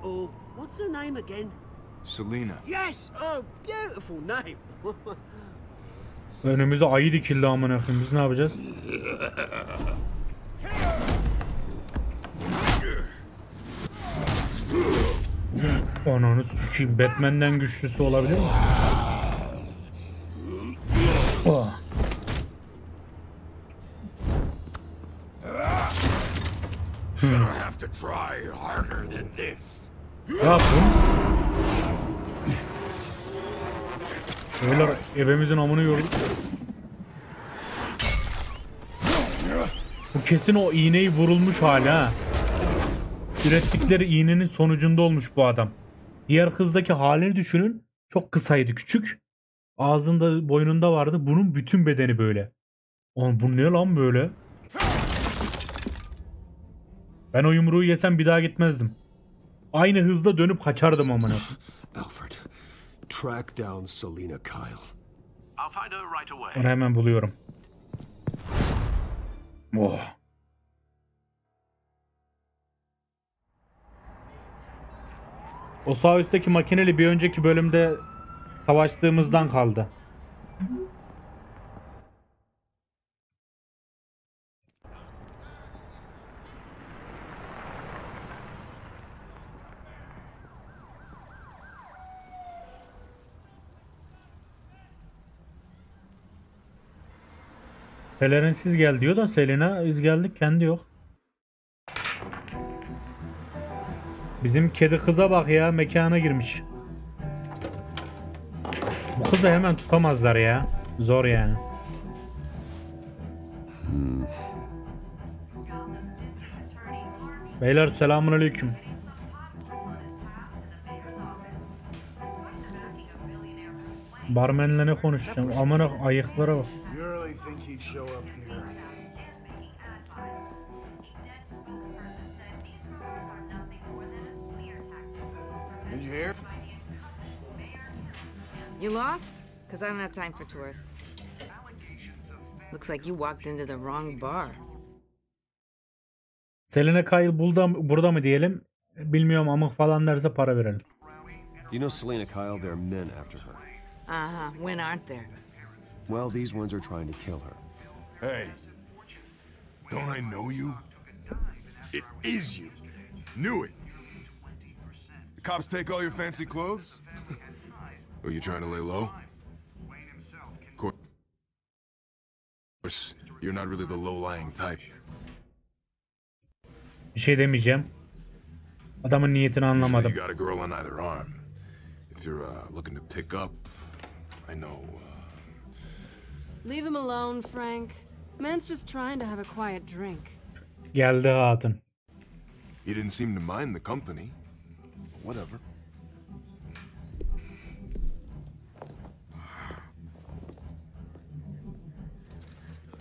Speaker 11: Oh, what's her name again?
Speaker 12: Selina.
Speaker 11: Yes! Oh, beautiful name.
Speaker 1: Önümüze ayı dikildi amına koyayım. Biz ne yapacağız? Ananı sikeyim. Batman'den güçlüsü olabilir mi? Oh.
Speaker 2: Have to try harder than this.
Speaker 1: Ne yaptın? Beyler ebemizin amını yorduk. Bu kesin o iğneyi vurulmuş hala. Ürettikleri iğnenin sonucunda olmuş bu adam. Diğer kızdaki halini düşünün. Çok kısaydı, küçük. Ağzında, boynunda vardı. Bunun bütün bedeni böyle. Oğlum bu ne lan böyle? Ben o yumruğu yesem bir daha gitmezdim. Aynı hızla dönüp kaçardım amına.
Speaker 6: Alfred, track down Selina Kyle.
Speaker 5: I'll find her right away.
Speaker 1: Onu hemen buluyorum. Oh. O sağ üstteki makineli bir önceki bölümde savaştığımızdan kaldı. Pelerinsiz gel diyor da Selina, biz geldik, kendi yok. Bizim kedi kıza bak ya, mekana girmiş. Bu kızı hemen tutamazlar ya. Zor yani. Beyler selamünaleyküm. Barmenle ne konuşacağım? Amına ayıklara bak.
Speaker 12: You lost? Because I don't have time for tourists. Looks like you walked into the wrong bar.
Speaker 1: Selena Kyle burada mı diyelim? Bilmiyorum ama falan derse para verelim.
Speaker 6: You know Selena Kyle, there are men after her.
Speaker 12: Uh-huh. When aren't there?
Speaker 6: Well, these ones are trying to kill her.
Speaker 2: Hey, don't I know you? It is you. Knew it. The cops take all your fancy clothes? Are you trying to lay low? Of course, you're not really the low-lying type.
Speaker 1: Bir şey demeyeceğim. Adamın niyetini anlamadım.
Speaker 2: You got a girl on either arm. If you're looking to pick up, I know.
Speaker 13: Leave him alone, Frank. Man's just trying to have a quiet drink.
Speaker 1: Geldi hatun.
Speaker 2: He didn't seem to mind the company. Whatever.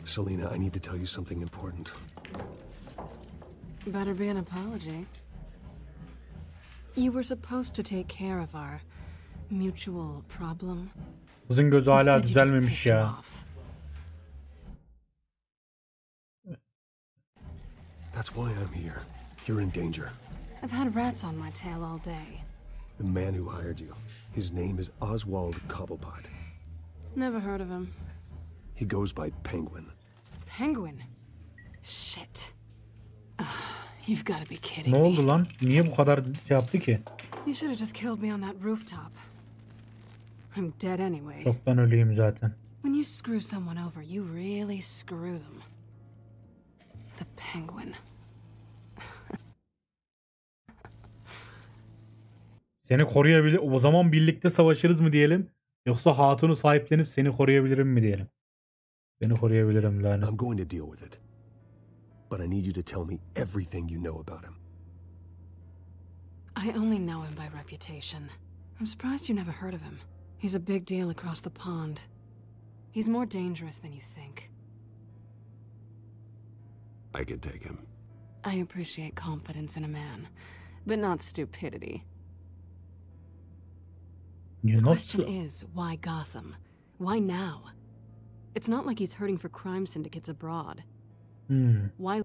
Speaker 6: Selena, I need to tell you something important.
Speaker 13: Better be an apology. You were supposed to take care of our mutual problem.
Speaker 1: Kızın gözü hala düzelmemiş ya.
Speaker 6: That's why I'm here. You're in danger.
Speaker 13: I've had rats on my tail all day.
Speaker 6: The man who hired you, his name is Oswald Cobblepot.
Speaker 13: Never heard of him.
Speaker 6: He goes by Penguin.
Speaker 13: Penguin? Shit. You've got to be kidding
Speaker 1: Ne
Speaker 13: me.
Speaker 1: oldu lan? Niye bu kadar şey yaptı ki?
Speaker 13: You should have just killed me on that rooftop. I'm dead anyway.
Speaker 1: Çoktan öleyim zaten.
Speaker 13: When you screw someone over, you really screw them. The Penguin.
Speaker 1: Seni koruyabilir. O zaman birlikte savaşırız mı diyelim? Yoksa hatunu sahiplenip seni koruyabilirim mi diyelim? Seni koruyabilirim lanet.
Speaker 6: I'm going to deal with it. But I need you to tell me everything you know about him.
Speaker 13: I only know him by reputation. I'm surprised you never heard of him. He's a big deal across the pond. He's more dangerous than you think.
Speaker 6: I can take him.
Speaker 13: I appreciate confidence in a man, but not stupidity. The question is, why Gotham? Why now? It's not like he's hurting for crime syndicates abroad. Why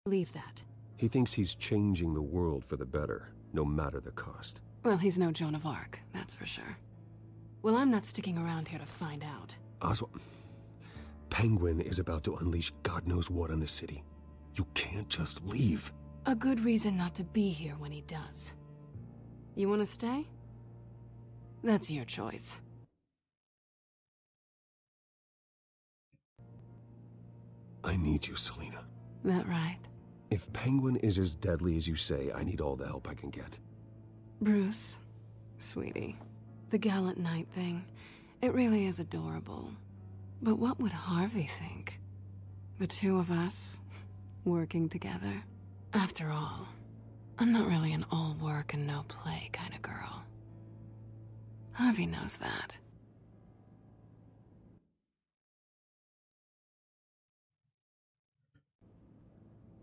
Speaker 13: leave that?
Speaker 6: He thinks he's changing the world for the better, no matter the cost.
Speaker 13: Well, he's no Joan of Arc, that's for sure. Well, I'm not sticking around here to find out.
Speaker 6: Oswald, Penguin is about to unleash God knows what on the city. You can't just leave.
Speaker 13: A good reason not to be here when he does. You want to stay? That's your choice.
Speaker 6: I need you, Selena.
Speaker 13: That right?
Speaker 6: If Penguin is as deadly as you say, I need all the help I can get.
Speaker 13: Bruce, sweetie, the gallant knight thing, it really is adorable. But what would Harvey think? The two of us, working together? After all, I'm not really an all work and no play kind of girl. Harvey knows that.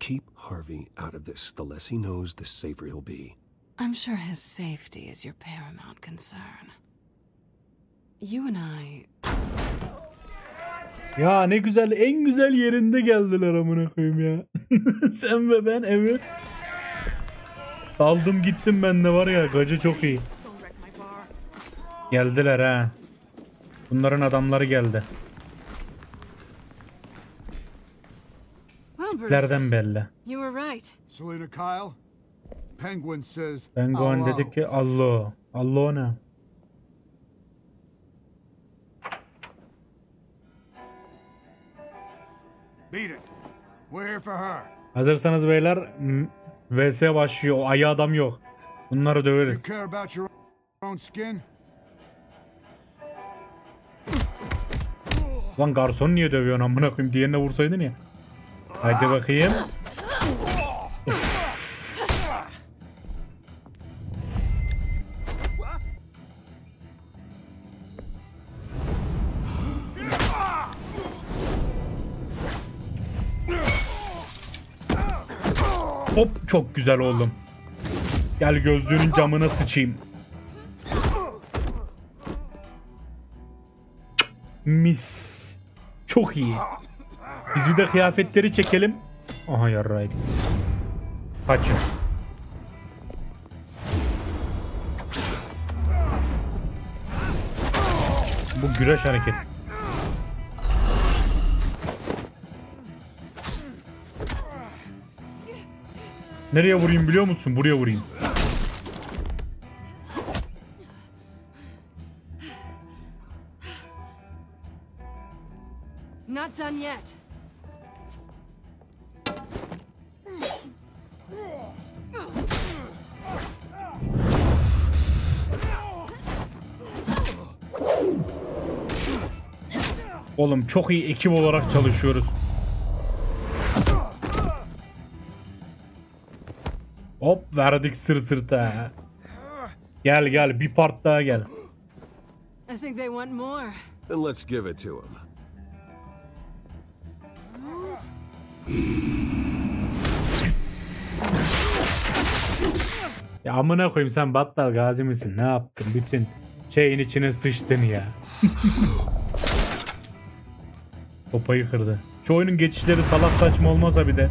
Speaker 6: Keep Harvey out of this. The less he knows, the safer he'll be.
Speaker 13: I'm sure his safety is your paramount concern. You and I...
Speaker 1: Ya ne güzel, en güzel yerinde geldiler amına koyayım ya. Sen ve ben, evet. Daldım gittim ben de var ya, gacı çok iyi. Geldiler ha. Bunların adamları geldi. Tiplerden belli.
Speaker 13: You were right.
Speaker 14: Selena Kyle. Penguin says.
Speaker 1: Penguin dedi ki Allah. Allah ne?
Speaker 14: Beat it. We're here for her.
Speaker 1: Hazırsanız beyler, vs başlıyor. O ayı adam yok. Bunları döveriz.
Speaker 14: You care about your own skin?
Speaker 1: Lan garson niye dövüyorsun amına koyayım, diğerine vursaydın ya. Haydi bakayım. Hop, çok güzel oğlum. Gel gözlüğünün camına sıçayım. Mis. Çok iyi. Biz bir de kıyafetleri çekelim. Aha yarraydı. Kaçın. Bu güreş hareket. Nereye vurayım biliyor musun? Buraya vurayım.
Speaker 13: Not done yet.
Speaker 1: Oğlum çok iyi ekip olarak çalışıyoruz. Hop verdik sırta. Gel gel bir part daha gel.
Speaker 13: I think they want more.
Speaker 6: Then let's give it to him.
Speaker 1: Ya amına koyayım, sen battal gazi misin? Ne yaptın? Bütün şeyin içine sıçtın ya. Sopayı kırdı. Şu oyunun geçişleri salak saçma olmasa bir de.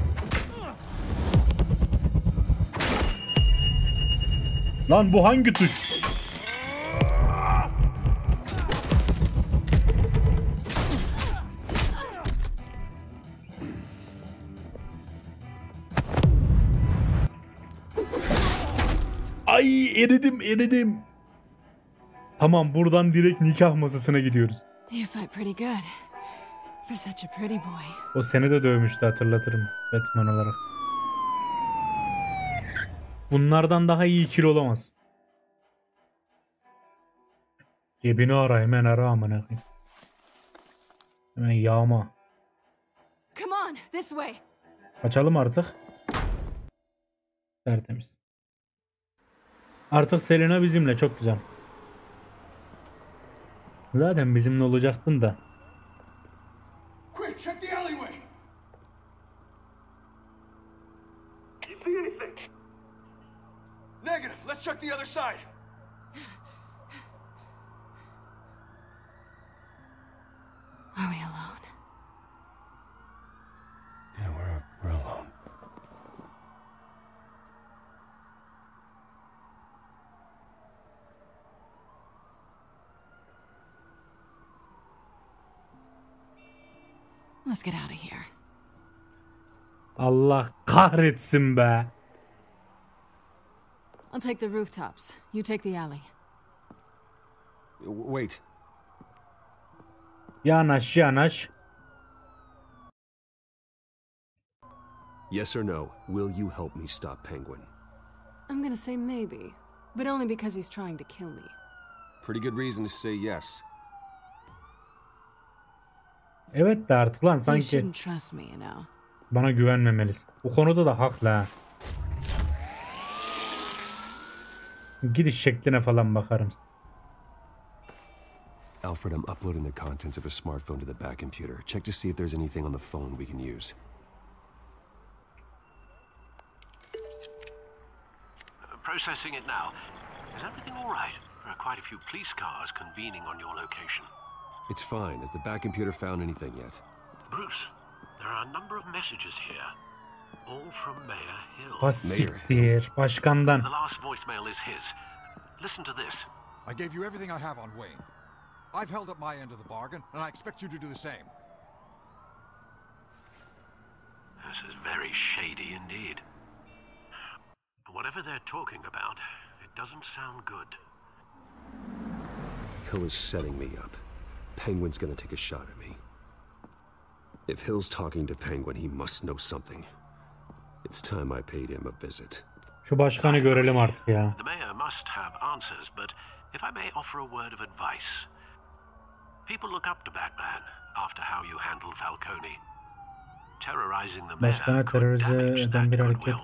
Speaker 1: Lan bu hangi tuş? Ay eridim. Tamam, buradan direkt nikah masasına gidiyoruz.
Speaker 13: You fight pretty good for such a pretty boy.
Speaker 1: O seni de dövmüştü, hatırlatırım Batman olarak. Bunlardan daha iyi ikili olamaz. Cebini ara, hemen ara amına koyayım. Hemen yağma.
Speaker 13: Come on, this way.
Speaker 1: Kaçalım artık. Tertemiz. Artık Selena bizimle, çok güzel. Zaten bizimle olacaktın da.
Speaker 14: Quick, check the alleyway.
Speaker 2: You see anything? Negative. Let's check the other side.
Speaker 13: Are we alone?
Speaker 6: Yeah, we're alone.
Speaker 13: Let's get out of here.
Speaker 1: Allah kahretsin be.
Speaker 13: I'll take the rooftops. You take the alley.
Speaker 6: Wait.
Speaker 1: Yanaş.
Speaker 6: Yes or no, will you help me stop Penguin?
Speaker 13: I'm gonna say maybe, but only because he's trying to kill me.
Speaker 6: Pretty good reason to say yes.
Speaker 1: Evet de artık lan,
Speaker 13: You
Speaker 1: sanki
Speaker 13: shouldn't trust me, you know.
Speaker 1: bana güvenmemelisin. Bu konuda da haklı ha. Gidiş şekline falan bakarım.
Speaker 6: Alfred, I'm uploading the contents of a smartphone to the back computer. Check to see if there's anything on the phone we can use.
Speaker 5: Processing it now. Is everything all right? There are quite a few police cars convening on your location.
Speaker 6: It's fine. Has the back computer found anything yet?
Speaker 5: Bruce, there are a number of messages here. All from Mayor Hill.
Speaker 1: Basiktir. Başkandan.
Speaker 5: The last voicemail is his. Listen to this.
Speaker 14: I gave you everything I have on Wayne. I've held up my end of the bargain, and I expect you to do the same.
Speaker 5: This is very shady indeed. Whatever they're talking about, it doesn't sound good.
Speaker 6: Hill is setting me up. Penguin's gonna take a shot at me. If Hill's talking to Penguin, he must know something. It's time I paid him a visit.
Speaker 1: Şu başkanı görelim artık ya.
Speaker 5: The mayor must have answers, but if I may offer a word of advice, People look up to Batman after how you handled Falcone. Terrorizing the
Speaker 1: Başkana
Speaker 5: mayor could
Speaker 1: terörize
Speaker 5: damage
Speaker 1: eden
Speaker 5: that
Speaker 1: bir hareket
Speaker 5: goodwill.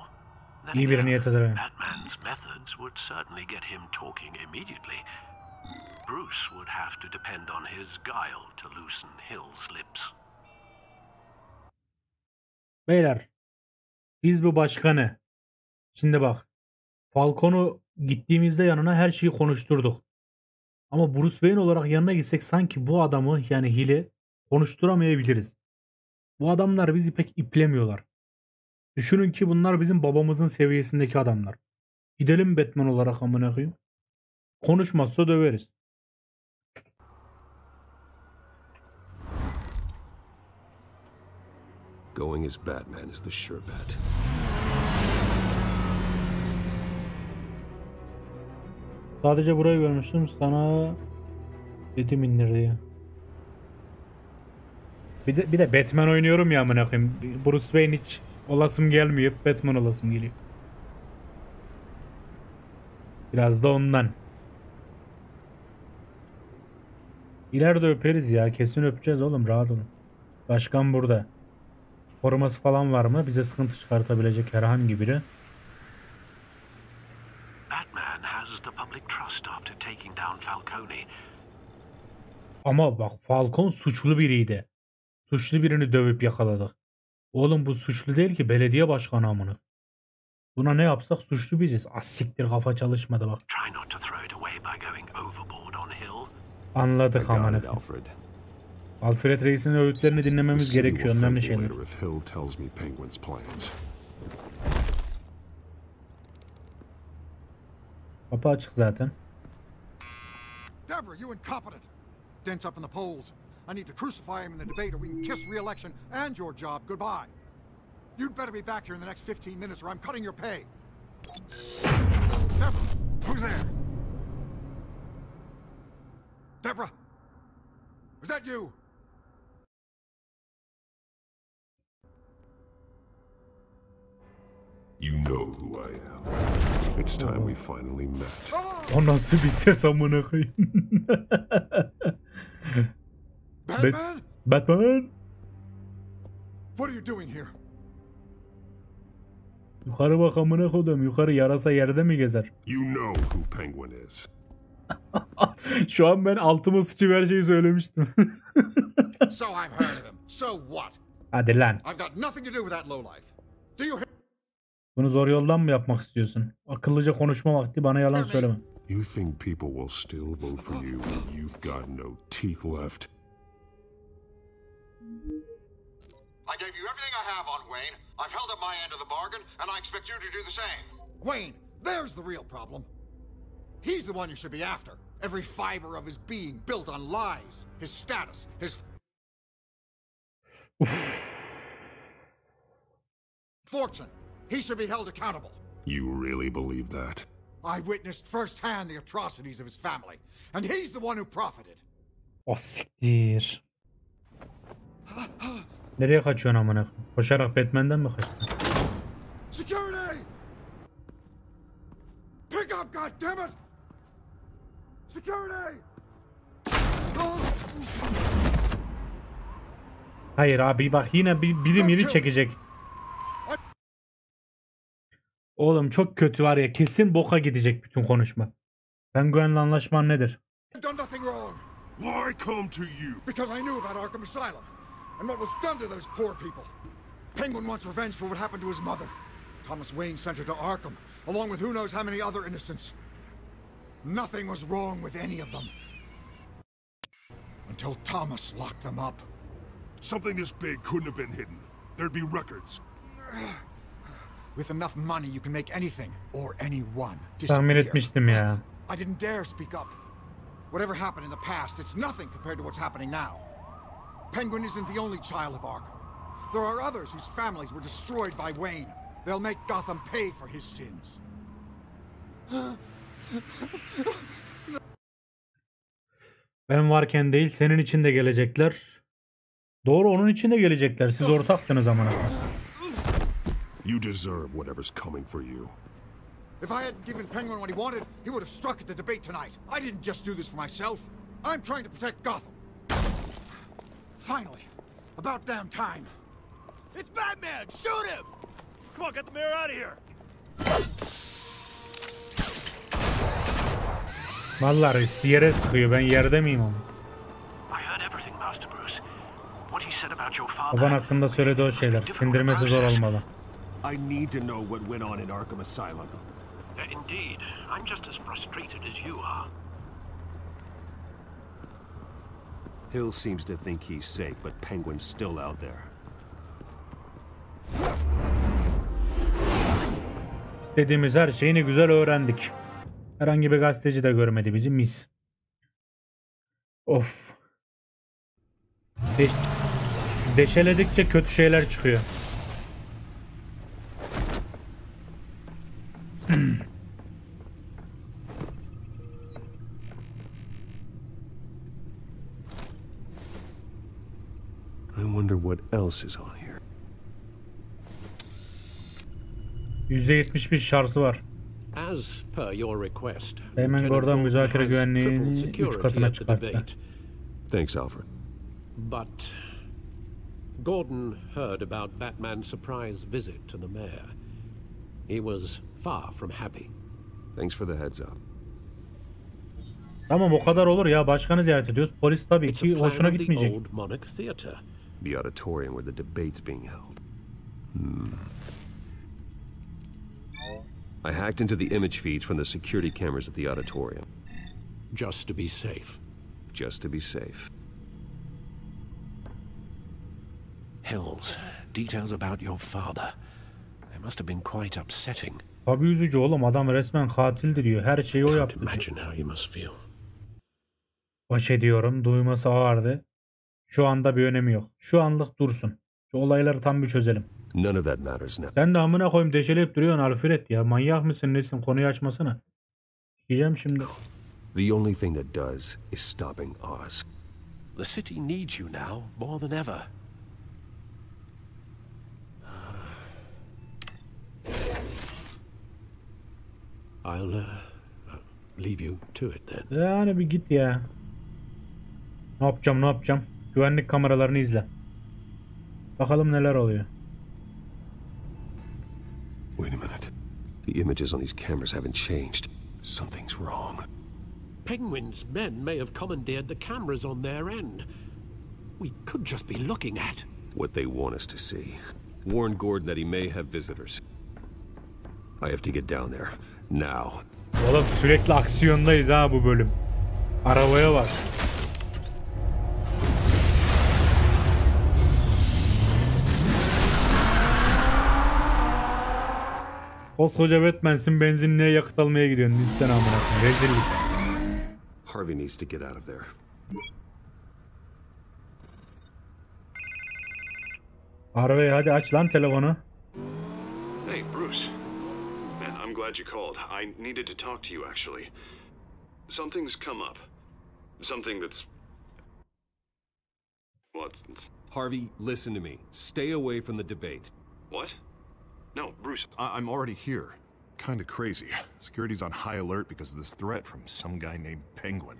Speaker 5: Then
Speaker 1: iyi bir
Speaker 5: again,
Speaker 1: niyete zarar.
Speaker 5: Batman's methods would certainly get him talking immediately. Bruce would have to depend on his guile to loosen Hill's lips.
Speaker 1: Beyler, biz bu başkanı, şimdi bak, Falcone'u gittiğimizde yanına her şeyi konuşturduk. Ama Bruce Wayne olarak yanına gitsek sanki bu adamı, yani Hill'i konuşturamayabiliriz. Bu adamlar bizi pek iplemiyorlar. Düşünün ki bunlar bizim babamızın seviyesindeki adamlar. Gidelim Batman olarak amına koyayım. Konuşmazsa döveriz.
Speaker 6: Going as Batman is the sure bet.
Speaker 1: Sadece burayı görmüştüm, sana dedim indir diye. Bir de Batman oynuyorum ya amına koyayım. Bruce Wayne hiç olasım gelmiyor. Hep Batman olasım geliyor. Biraz da ondan. İleride öperiz ya. Kesin öpeceğiz oğlum. Rahat olun. Başkan burada. Koruması falan var mı? Bize sıkıntı çıkartabilecek herhangi biri.
Speaker 5: Batman has the public trust after taking down Falcone.
Speaker 1: Ama bak, Falcone suçlu biriydi. Suçlu birini dövüp yakaladık. Oğlum bu suçlu değil ki, belediye başkanı amına. Buna ne yapsak suçlu biziz. Siktir, kafa çalışmadı bak. Anladık amına. Alfred Reis'in öğütlerini dinlememiz gerekiyor. Önemli şeyler. Kapı açık zaten.
Speaker 14: Deborah, you incompetent! Dents up in the polls. I need to crucify him in the debate or we can kiss re-election and your job goodbye. You'd better be back here in the next 15 minutes or I'm cutting your pay. Deborah, who's there? Deborah? Was that you?
Speaker 6: You know who I am. It's time we finally met.
Speaker 1: O nasıl bir ses amına koyayım?
Speaker 14: Batman?
Speaker 1: Batman?
Speaker 14: What are you doing here?
Speaker 1: Yukarı bak amına koydum. Yukarı yarasa yerde mi gezer?
Speaker 6: You know who Penguin is.
Speaker 1: Şu an ben altıma sıçıp her şeyi söylemiştim.
Speaker 14: So I've heard of him. So what?
Speaker 1: Hadi lan.
Speaker 14: I've got nothing to do with that lowlife. Do you hear?
Speaker 1: Bunu zor yoldan mı yapmak istiyorsun? Akıllıca konuşma vakti, bana yalan söyleme.
Speaker 6: You think people will still vote for you when you've got no teeth left?
Speaker 14: I gave you everything I have on Wayne. I've held up my end of the bargain, and I expect you to do the same. Wayne, there's the real problem. He's the one you should be after. Every fiber of his being built on lies. His status, his fortune. He should be held accountable.
Speaker 6: You really believe that?
Speaker 14: I witnessed firsthand the atrocities of his family, and he's the one who profited.
Speaker 1: O siktir. Nereye kaçıyorsun amına? Koşarak Batman'den mi kaçtın?
Speaker 14: Security! Pick up, goddammit! Security!
Speaker 1: Hayır abi bak, yine biri çekecek. Oğlum çok kötü var ya, kesin boka gidecek bütün konuşma. Penguin'le anlaşman nedir?
Speaker 14: I've done nothing wrong.
Speaker 6: Why come to you?
Speaker 14: Because I knew about Arkham Asylum and what was done to those poor people. Penguin wants revenge for what happened to his mother. Thomas Wayne sent her to Arkham, along with who knows how many other innocents. Nothing was wrong with any of them. Until Thomas locked them up.
Speaker 6: Something this big couldn't have been hidden. There'd be records.
Speaker 14: With enough money you can make anything or anyone
Speaker 1: Tahmin
Speaker 14: disappear.
Speaker 1: etmiştim ya.
Speaker 14: I didn't dare speak up. Whatever happened in the past, it's nothing compared to what's happening now. Penguin isn't the only child of Arkham. There are others whose families were destroyed by Wayne. They'll make Gotham pay for his sins.
Speaker 1: Ben varken değil, senin için de gelecekler. Doğru, onun için de gelecekler. Siz ortaktınız amına.
Speaker 6: You deserve whatever's coming for you.
Speaker 14: If I hadn't given Penguin what he wanted, he would have struck at the debate tonight. I didn't just do this for myself. I'm trying to protect Gotham. Finally. About damn time.
Speaker 8: It's Batman! Shoot him! Come on, get the mayor out of here!
Speaker 1: Vallahi yere sıkıyor. Ben yerde miyim ama? Baban hakkında söylediği o şeyler. Sindirmesi zor olmalı.
Speaker 6: I need to know what went on in Arkham Asylum.
Speaker 5: Indeed. I'm just as frustrated as you are.
Speaker 6: Hill seems to think he's safe, but Penguin's still out there.
Speaker 1: İstediğimiz her şeyini güzel öğrendik. Herhangi bir gazeteci de görmedi bizi, mis. Of. Deşeledikçe kötü şeyler çıkıyor.
Speaker 6: I wonder what else is on here.
Speaker 1: %71 şarjı var.
Speaker 5: As per your request,
Speaker 1: Hemen oradan müzakere güvenliğini 3 katına çıkarttı.
Speaker 6: Thanks, Alfred.
Speaker 5: But Gordon heard about Batman's surprise visit to the mayor. He was far from happy.
Speaker 6: Thanks for the heads up.
Speaker 1: Tamam, o kadar olur ya. Başkanı ziyaret ediyoruz. Polis tabii ki hoşuna gitmeyecek.
Speaker 6: The auditorium where the debate's being held. I hacked into the image feeds from the security cameras at the auditorium.
Speaker 5: Just to be safe.
Speaker 6: Just to be safe.
Speaker 5: Hills, details about your father. They must have been quite upsetting.
Speaker 1: Tabii üzücü oğlum. Adam resmen katildi diyor. Her şeyi o yaptı.
Speaker 5: Imagine how you must feel.
Speaker 1: Baş ediyorum. Duyması ağırdı. Şu anda bir önemi yok. Şu anlık dursun. Şu olayları tam bir çözelim.
Speaker 6: None of that matters now.
Speaker 1: Sen de amına koyayım deşeleyip duruyorsun Alfred ya. Manyak mısın nesin? Konuyu açmasana. Diyeceğim şimdi.
Speaker 6: The only thing that does is stopping Oz.
Speaker 5: The city needs you now more than ever. I'll leave you to it then.
Speaker 1: Yani bir git ya. Ne yapacağım? Güvenlik kameralarını izle. Bakalım neler oluyor.
Speaker 6: Wait a minute. The images on these cameras haven't changed. Something's wrong.
Speaker 5: Penguin's men may have commandeered the cameras on their end. We could just be looking at
Speaker 6: what they want us to see. Warn Gordon that he may have visitors. I have to get down there. Now.
Speaker 1: Oğlum sürekli aksiyondayız ha bu bölüm. Arabaya bak. Koskoca Batman'sin, benzinliğe yakıt almaya gidiyorsun. Lütfen amına koyayım. Rezillik.
Speaker 6: Harvey needs to get out of there.
Speaker 1: Harvey hadi aç lan telefonu.
Speaker 15: Hey Bruce. Man, I'm glad you called. I needed to talk to you actually. Something's come up. Something that's... What?
Speaker 6: Harvey, listen to me. Stay away from the debate.
Speaker 15: What? No, Bruce.
Speaker 2: I'm already here. Kinda crazy. Security's on high alert because of this threat from some guy named Penguin.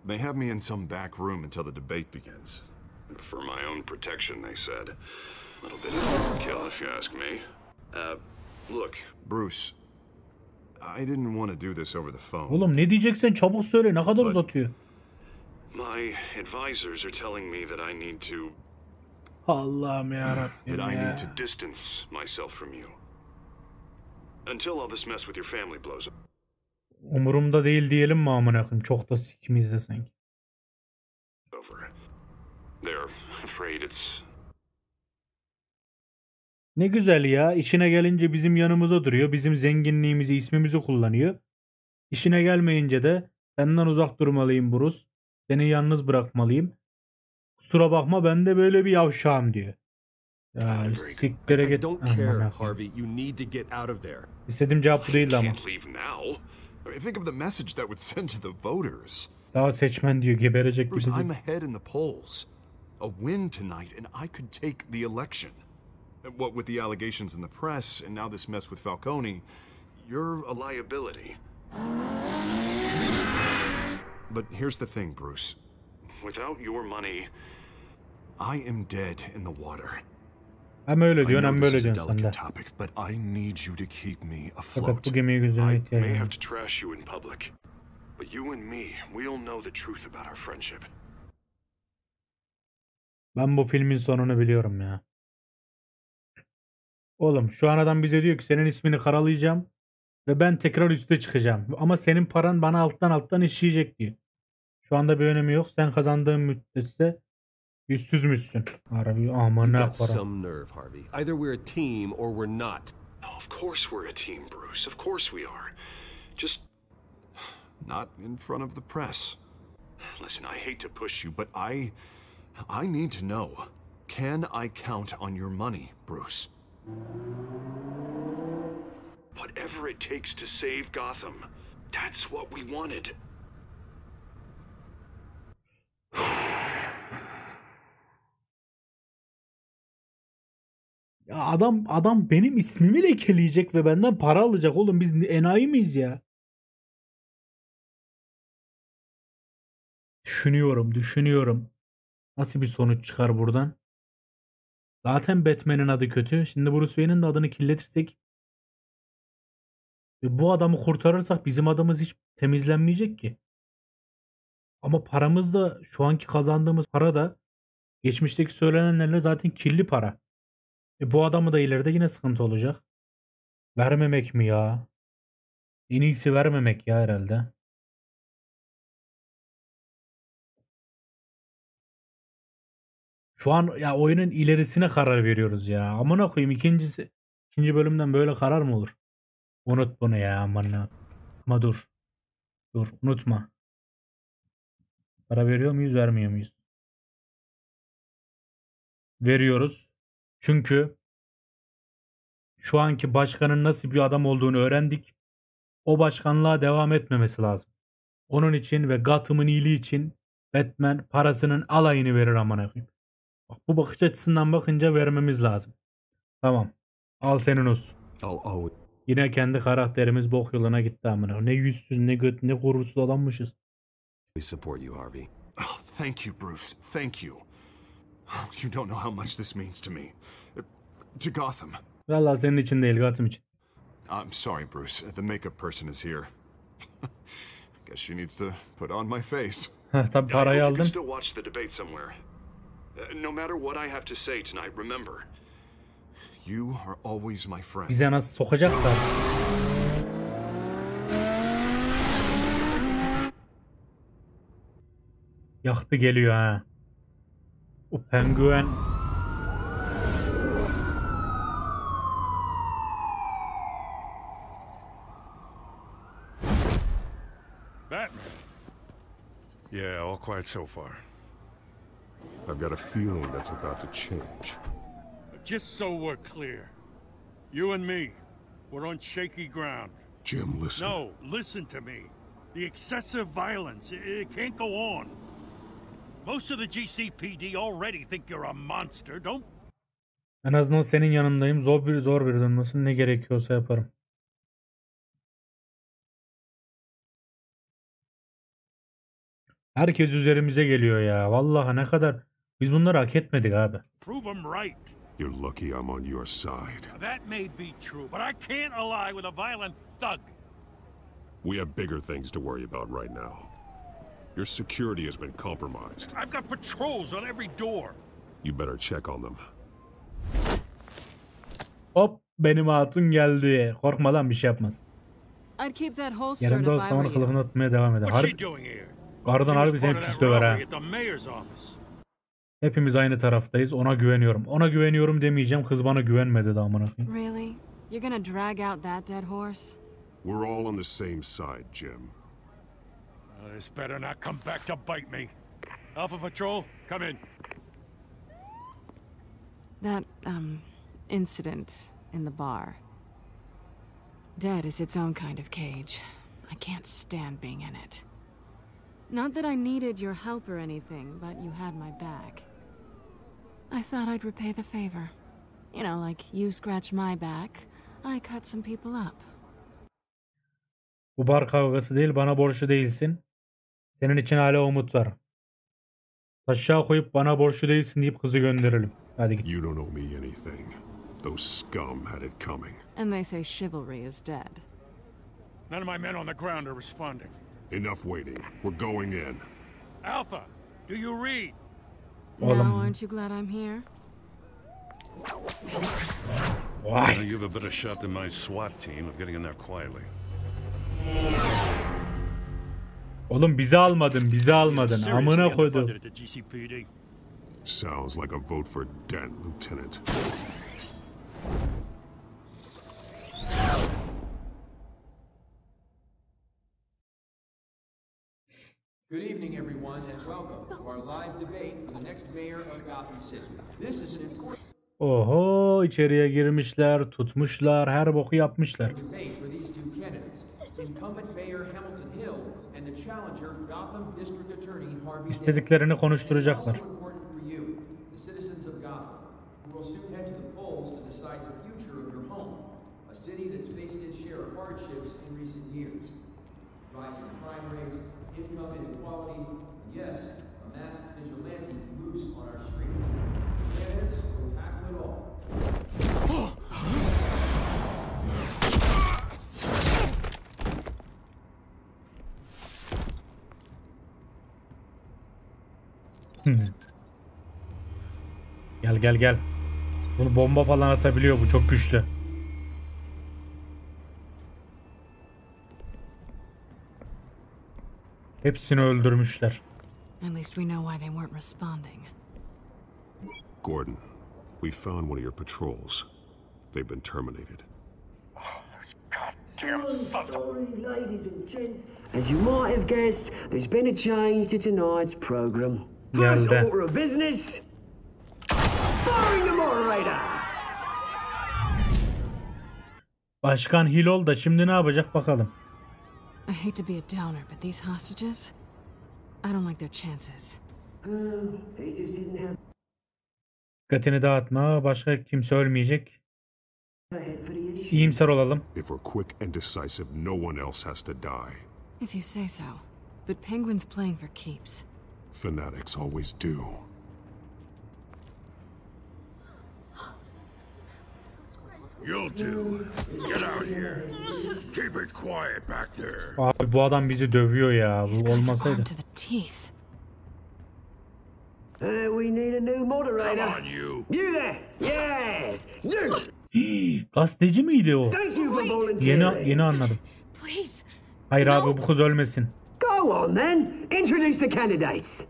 Speaker 2: They have me in some back room until the debate begins.
Speaker 15: For my own protection, they said. A little bit of overkill, if you ask me. Look.
Speaker 2: Bruce, I didn't want to do this over the phone.
Speaker 1: Oğlum ne diyeceksen çabuk söyle. Ne kadar uzatıyor?
Speaker 15: My advisors are telling me that I need to...
Speaker 1: Allah'ım yarabbim
Speaker 15: that I
Speaker 1: ya.
Speaker 15: need to distance myself from you. Until all this mess with your family blows up.
Speaker 1: Umurumda değil diyelim mi amına koyayım? Çok da sikimizde sanki.
Speaker 15: Over. They're afraid it's...
Speaker 1: Ne güzel ya. İşine gelince bizim yanımıza duruyor. Bizim zenginliğimizi, ismimizi kullanıyor. İşine gelmeyince de senden uzak durmalıyım Bruce. Seni yalnız bırakmalıyım. Kusura bakma ben de böyle bir yavşağım diyor. Ya siklere git.
Speaker 6: Harvey, you need to get out of there.
Speaker 1: İstediğim cevap bu değildi ama.
Speaker 2: Think of the message that would send to the voters.
Speaker 1: Daha seçmen diyor, geberecek
Speaker 2: Bruce,
Speaker 1: gibi.
Speaker 2: I'm ahead in the polls. A win tonight and I could take the election. What with the allegations in the press and now this mess with Falcone, you're a liability. But here's the thing, Bruce.
Speaker 15: Without your money,
Speaker 2: I am dead in the water.
Speaker 1: Hem öyle
Speaker 2: I
Speaker 1: diyorsun
Speaker 2: know
Speaker 1: hem
Speaker 2: this
Speaker 1: böyle
Speaker 2: is a
Speaker 1: diyorsun sen de.
Speaker 2: delicate topic, but I need you to keep me
Speaker 1: Fakat
Speaker 2: afloat.
Speaker 1: bu gemiyi gözüme
Speaker 15: I
Speaker 1: ihtiyacım
Speaker 15: may
Speaker 1: var.
Speaker 15: have to trash you in public, but you and me, we'll know the truth about our friendship.
Speaker 1: Ben bu filmin sonunu biliyorum ya. Oğlum şu an adam bize diyor ki senin ismini karalayacağım ve ben tekrar üste çıkacağım. Ama senin paran bana alttan işleyecek diyor. Şu anda bir önemi yok. Sen kazandığın müddetçe yüzsüzmüşsün. Harbi aman
Speaker 6: You've
Speaker 1: ne
Speaker 6: got
Speaker 1: para.
Speaker 6: some nerve, Harvey. Either we're a team or we're not.
Speaker 15: Of course we're a team, Bruce. Of course we are. Just
Speaker 2: Not in front of the press.
Speaker 15: listen, I hate to push you,
Speaker 2: But I need to know. Can I count on your money, Bruce?
Speaker 15: whatever it takes to save Gotham. That's what we wanted.
Speaker 1: Ya adam benim ismimi lekeleyecek ve benden para alacak oğlum. Biz enayi miyiz ya? Düşünüyorum. Nasıl bir sonuç çıkar buradan? Zaten Batman'in adı kötü. Şimdi Bruce Wayne'in de adını kirletirsek ve bu adamı kurtarırsak bizim adımız hiç temizlenmeyecek ki. Ama paramız da şu anki kazandığımız para da geçmişteki söylenenlerle zaten kirli para. Bu adamı da ileride yine sıkıntı olacak. Vermemek mi ya? En iyisi vermemek ya herhalde. Şu an ya oyunun ilerisine karar veriyoruz ya. Amına koyayım ikinci bölümden böyle karar mı olur? Unut bunu ya amına. Ama dur. Dur unutma. Para veriyor muyuz vermiyor muyuz? Veriyoruz. Çünkü şu anki başkanın nasıl bir adam olduğunu öğrendik. O başkanlığa devam etmemesi lazım. Onun için ve Gotham'ın iyiliği için Batman parasının alayını verir amına koyayım. Bak, bu bakış açısından bakınca vermemiz lazım. Tamam. Al senin olsun. Yine kendi karakterimiz bok yoluna gitti amına. Ne yüzsüz ne göt ne gurursuz adammışız.
Speaker 6: We support you, Harvey.
Speaker 2: Oh, thank you, Bruce. Thank you. You don't know how much this means to me. To Gotham.
Speaker 1: Vallahi senin için değil, Gotham için.
Speaker 2: I'm sorry, Bruce. The makeup person is here. Guess she needs to put on my face.
Speaker 1: Tabii parayı
Speaker 15: You
Speaker 1: aldın.
Speaker 15: can still watch the debate somewhere. No matter what I have to say tonight, remember.
Speaker 2: You are always my friend.
Speaker 1: Bize nasıl sokacaklar? Yaktı geliyor ha. O penguen.
Speaker 4: Batman. Yeah, all quiet so far.
Speaker 6: I've got a feeling that's about to change.
Speaker 4: Just so we're clear, you and me, we're on shaky ground.
Speaker 9: Jim, listen.
Speaker 4: No, listen to me. The excessive violence, it can't go on. Most of the GCPD already think you're a monster, don't...
Speaker 1: En azından senin yanındayım. Zor bir durumdasın. Ne gerekiyorsa yaparım. Herkes üzerimize geliyor ya. Vallahi ne kadar biz bunları hak etmedik abi.
Speaker 4: Prove them right.
Speaker 9: You're lucky I'm on your side.
Speaker 4: That may be true, but I can't ally with a violent thug.
Speaker 9: We have bigger things to worry about right now. Your security has been compromised.
Speaker 4: I've got patrols on every door.
Speaker 9: You better check on them.
Speaker 1: Hop benim hatun geldi. Korkma lan bir şey yapmaz.
Speaker 13: I'd keep that holster
Speaker 1: Yanımda
Speaker 13: if I
Speaker 1: olsam
Speaker 13: were
Speaker 1: onu
Speaker 13: you.
Speaker 1: kılıfını atmaya devam eder.
Speaker 4: What's she
Speaker 1: Harbi,
Speaker 4: doing here?
Speaker 1: Ardından
Speaker 4: She was
Speaker 1: harbi seni
Speaker 4: part of
Speaker 1: pis
Speaker 4: that
Speaker 1: döver ha.
Speaker 4: robbery at the mayor's office.
Speaker 1: Hepimiz aynı taraftayız. Ona güveniyorum. Ona güveniyorum demeyeceğim. Kız bana güvenmedi de amına koyayım.
Speaker 13: Really? You're gonna drag out that dead horse?
Speaker 9: We're all on the same side, Jim.
Speaker 4: This better not come back to bite me. Alpha Patrol, come in.
Speaker 13: That, incident in the bar. Dead is its own kind of cage. I can't stand being in it. Not that I needed your help or anything, but you had my back. I thought I'd repay the favor. You know, like you scratch my back, I cut some people up.
Speaker 1: Bu bar kavgası değil. Bana borçlu değilsin. Senin için hala umut var. Aşağı koyup bana borçlu değilsin deyip kızı gönderelim. Hadi git.
Speaker 15: You don't owe me anything. Those scum had it coming.
Speaker 13: And they say chivalry is dead.
Speaker 4: None of my men on the ground are responding.
Speaker 15: Enough waiting. We're going in.
Speaker 4: Alpha, do you read?
Speaker 13: Now, aren't you glad I'm here?
Speaker 1: Why?
Speaker 4: You have a better shot than my SWAT team of getting in there quietly.
Speaker 1: Oğlum bizi almadın, bizi almadın. Amına koydum.
Speaker 15: Sounds like a vote for Dent, Lieutenant.
Speaker 16: Good evening, everyone, and welcome to our live debate for the next mayor of Gotham City. This is an important
Speaker 1: Oho, içeriye girmişler, tutmuşlar, her boku yapmışlar.
Speaker 16: debate for these two candidates, incumbent Mayor Hamilton Hill and the challenger Gotham District Attorney Harvey Dent.
Speaker 1: İstediklerini konuşturacaklar.
Speaker 16: It's also important for you, the citizens of Gotham, who will soon head to the polls to decide the future of your home, a city that's faced its share of hardships in recent years. Rising crime rates, income inequality, and yes, a masked vigilante loose on our streets. Candidates will tackle it all.
Speaker 1: Gel gel. Bunu bomba falan atabiliyor, bu çok güçlü. Hepsini öldürmüşler.
Speaker 13: At least we know why they weren't responding.
Speaker 15: Gordon, we found one of your patrols. They've been terminated.
Speaker 17: Sorry, ladies and gents. As you might have guessed, there's been a change to tonight's program. First order of business, firing the moderator.
Speaker 1: Başkan Hilol da şimdi ne yapacak bakalım.
Speaker 13: I hate to be a downer, but these hostages, I don't like their chances.
Speaker 17: They just didn't have
Speaker 1: Dikkatini dağıtma, başka kimse ölmeyecek. İyimser olalım.
Speaker 15: If we're quick and decisive, no one else has to die.
Speaker 13: If you say so. But Penguin's playing for keeps.
Speaker 15: Fanatics always do.
Speaker 9: You'll do. Get out here. Keep it quiet back there.
Speaker 1: Abi bu adam bizi dövüyor ya. Bu olmasaydı.
Speaker 17: We need a new moderator.
Speaker 9: Come on, you.
Speaker 17: You there? Yes. You.
Speaker 1: Gazeteci miydi o?
Speaker 17: Thank you for volunteering.
Speaker 1: Yeni anladım.
Speaker 3: Please.
Speaker 1: Hayır abi, bu kız ölmesin.
Speaker 17: Go on then. Introduce the candidates.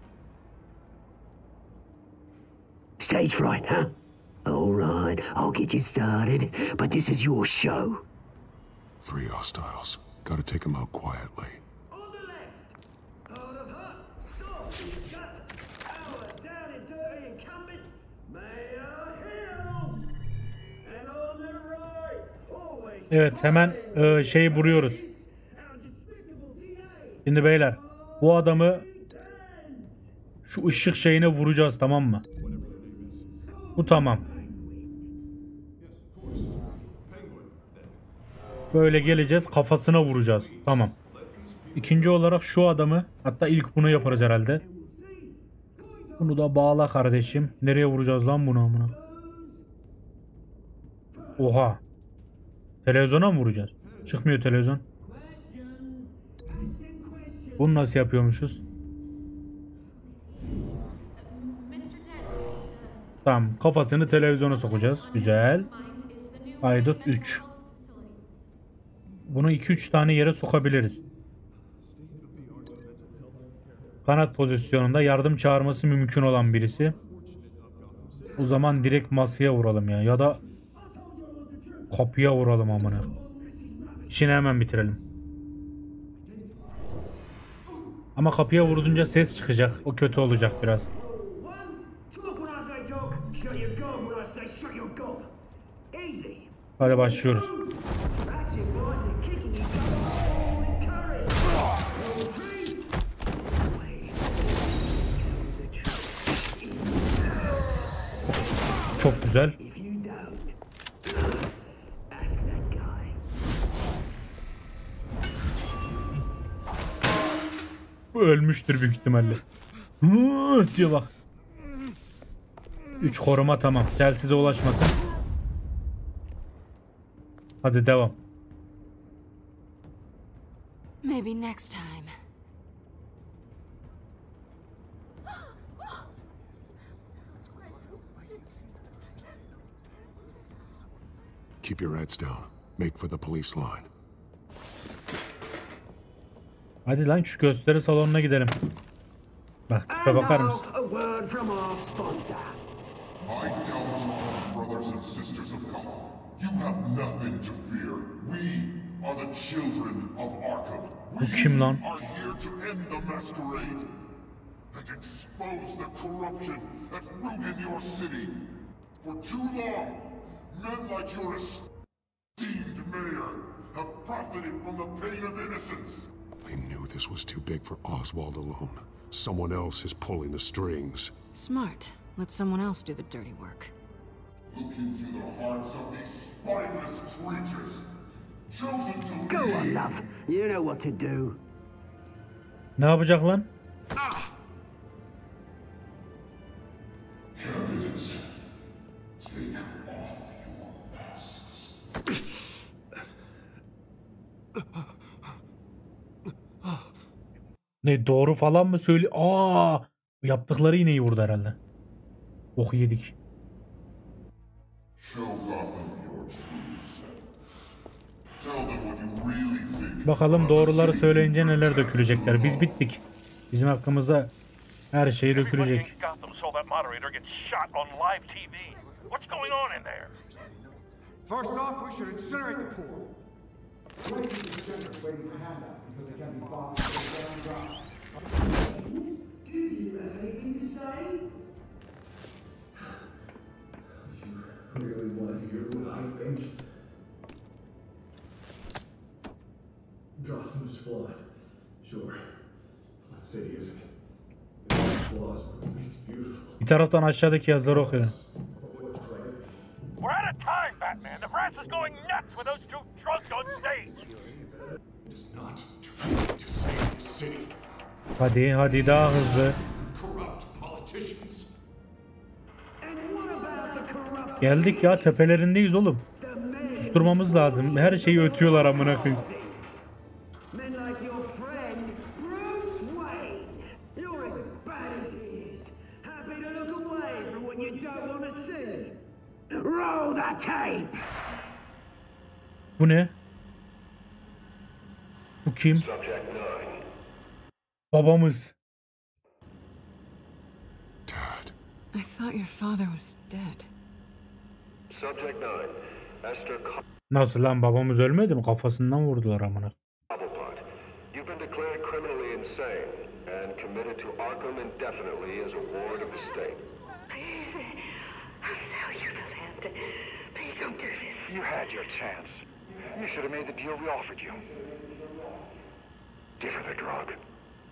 Speaker 17: Stage fright, huh? All right, I'll get you started, but this is your show.
Speaker 15: 3 hostiles. Gotta take them out quietly.
Speaker 1: Evet, hemen şeyi vuruyoruz. Şimdi beyler, bu adamı şu ışık şeyine vuracağız, tamam mı? Bu tamam. Böyle geleceğiz, kafasına vuracağız. Tamam. İkinci olarak şu adamı, hatta ilk bunu yaparız herhalde. Bunu da bağla kardeşim. Nereye vuracağız lan bunu amına? Oha. Televizyona mı vuracağız? Çıkmıyor televizyon. Bunu nasıl yapıyormuşuz? Tamam, kafasını televizyona sokacağız. Güzel. Haydut 3. Bunu 2-3 tane yere sokabiliriz. Kanat pozisyonunda yardım çağırması mümkün olan birisi. O zaman direkt masaya vuralım ya. Ya da kapıya vuralım amına. İşini hemen bitirelim. Ama kapıya vurunca ses çıkacak. O kötü olacak biraz. Hadi başlıyoruz. Çok güzel. Bu ölmüştür büyük ihtimalle. diyor bak. 3 koruma tamam. Telsize ulaşmasın. Hadi devam.
Speaker 13: Maybe next time.
Speaker 2: Keep your heads down. Make for the police line.
Speaker 1: Hadi lan şu gösteri salonuna gidelim. Bak tipe bakar mısın?
Speaker 17: A word from our sponsor.
Speaker 9: My downfall, brothers and sisters of Gotham. You have nothing to fear. We are the children of Arkham.
Speaker 1: Bu kim lan?
Speaker 9: We are here to end the masquerade and expose the corruption that rooted your city. For too long, men like your esteemed mayor have profited from the pain of innocence.
Speaker 2: I knew this was too big for Oswald alone. Someone else is pulling the strings.
Speaker 13: Smart. Let someone else do the dirty work.
Speaker 9: Look into the hearts of these spineless creatures, chosen to
Speaker 17: Go on,
Speaker 9: lead.
Speaker 17: love. You know what to do.
Speaker 1: Ne yapacak lan?
Speaker 9: Candidates, take off your masks.
Speaker 1: Ne doğru falan mı söyle? Aa, yaptıkları yine iyi vurdu herhalde. Oh yedik.
Speaker 9: Show Gotham your true self. Tell them what you really think.
Speaker 1: Bakalım doğruları söyleyince neler dökülecekler. Biz bittik. Bizim hakkımızda her şey dökülecek.
Speaker 14: First off, we should incinerate the pool.
Speaker 17: Do you have anything to say?
Speaker 18: You really want to hear what I think? Gotham is flawed. Sure. That city isn't. There's flaws, but it makes it beautiful.
Speaker 1: Bir taraftan aşağıdaki yazıları okuyorum.
Speaker 4: We're out of time, Batman. The press is going nuts with those two drunks on stage.
Speaker 9: It is not too late to save the city.
Speaker 1: Hadi hadi daha hızlı.
Speaker 9: Corrupt politicians.
Speaker 1: Geldik ya, tepelerindeyiz oğlum. Susturmamız lazım. Her şeyi ötüyorlar amına koyayım.
Speaker 17: Men like your friend, Bruce Wayne. You're as bad as he is. Happy to look away from what you don't want to see. Roll the tape.
Speaker 1: Bu ne? Bu kim? Babamız.
Speaker 13: I thought your father was dead.
Speaker 15: Subject 9, Esther
Speaker 1: Nasıl lan, babamız ölmedi mi? Kafasından vurdular amına.
Speaker 15: Cobblepot. You've been declared criminally insane and committed to Arkham indefinitely as a ward of the state.
Speaker 19: Please, I'll sell you the land. Please don't do this.
Speaker 14: You had your chance. You should have made the deal we offered you. Give her the drug.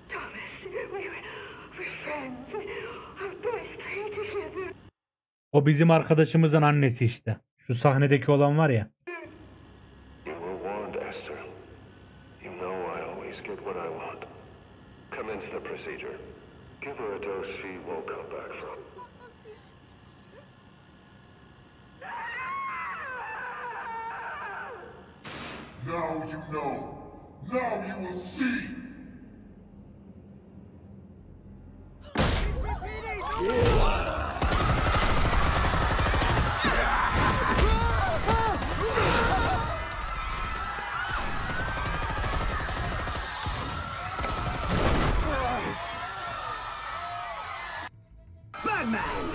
Speaker 19: Thomas, we're friends. Our boys play together.
Speaker 1: O bizim arkadaşımızın annesi işte. Şu sahnedeki olan var ya.
Speaker 15: You were warned, Esther. You know I always get what I want. Commence the procedure. Give her a dose she won't come back from.
Speaker 9: Now you know. Now you will see.
Speaker 17: Batman!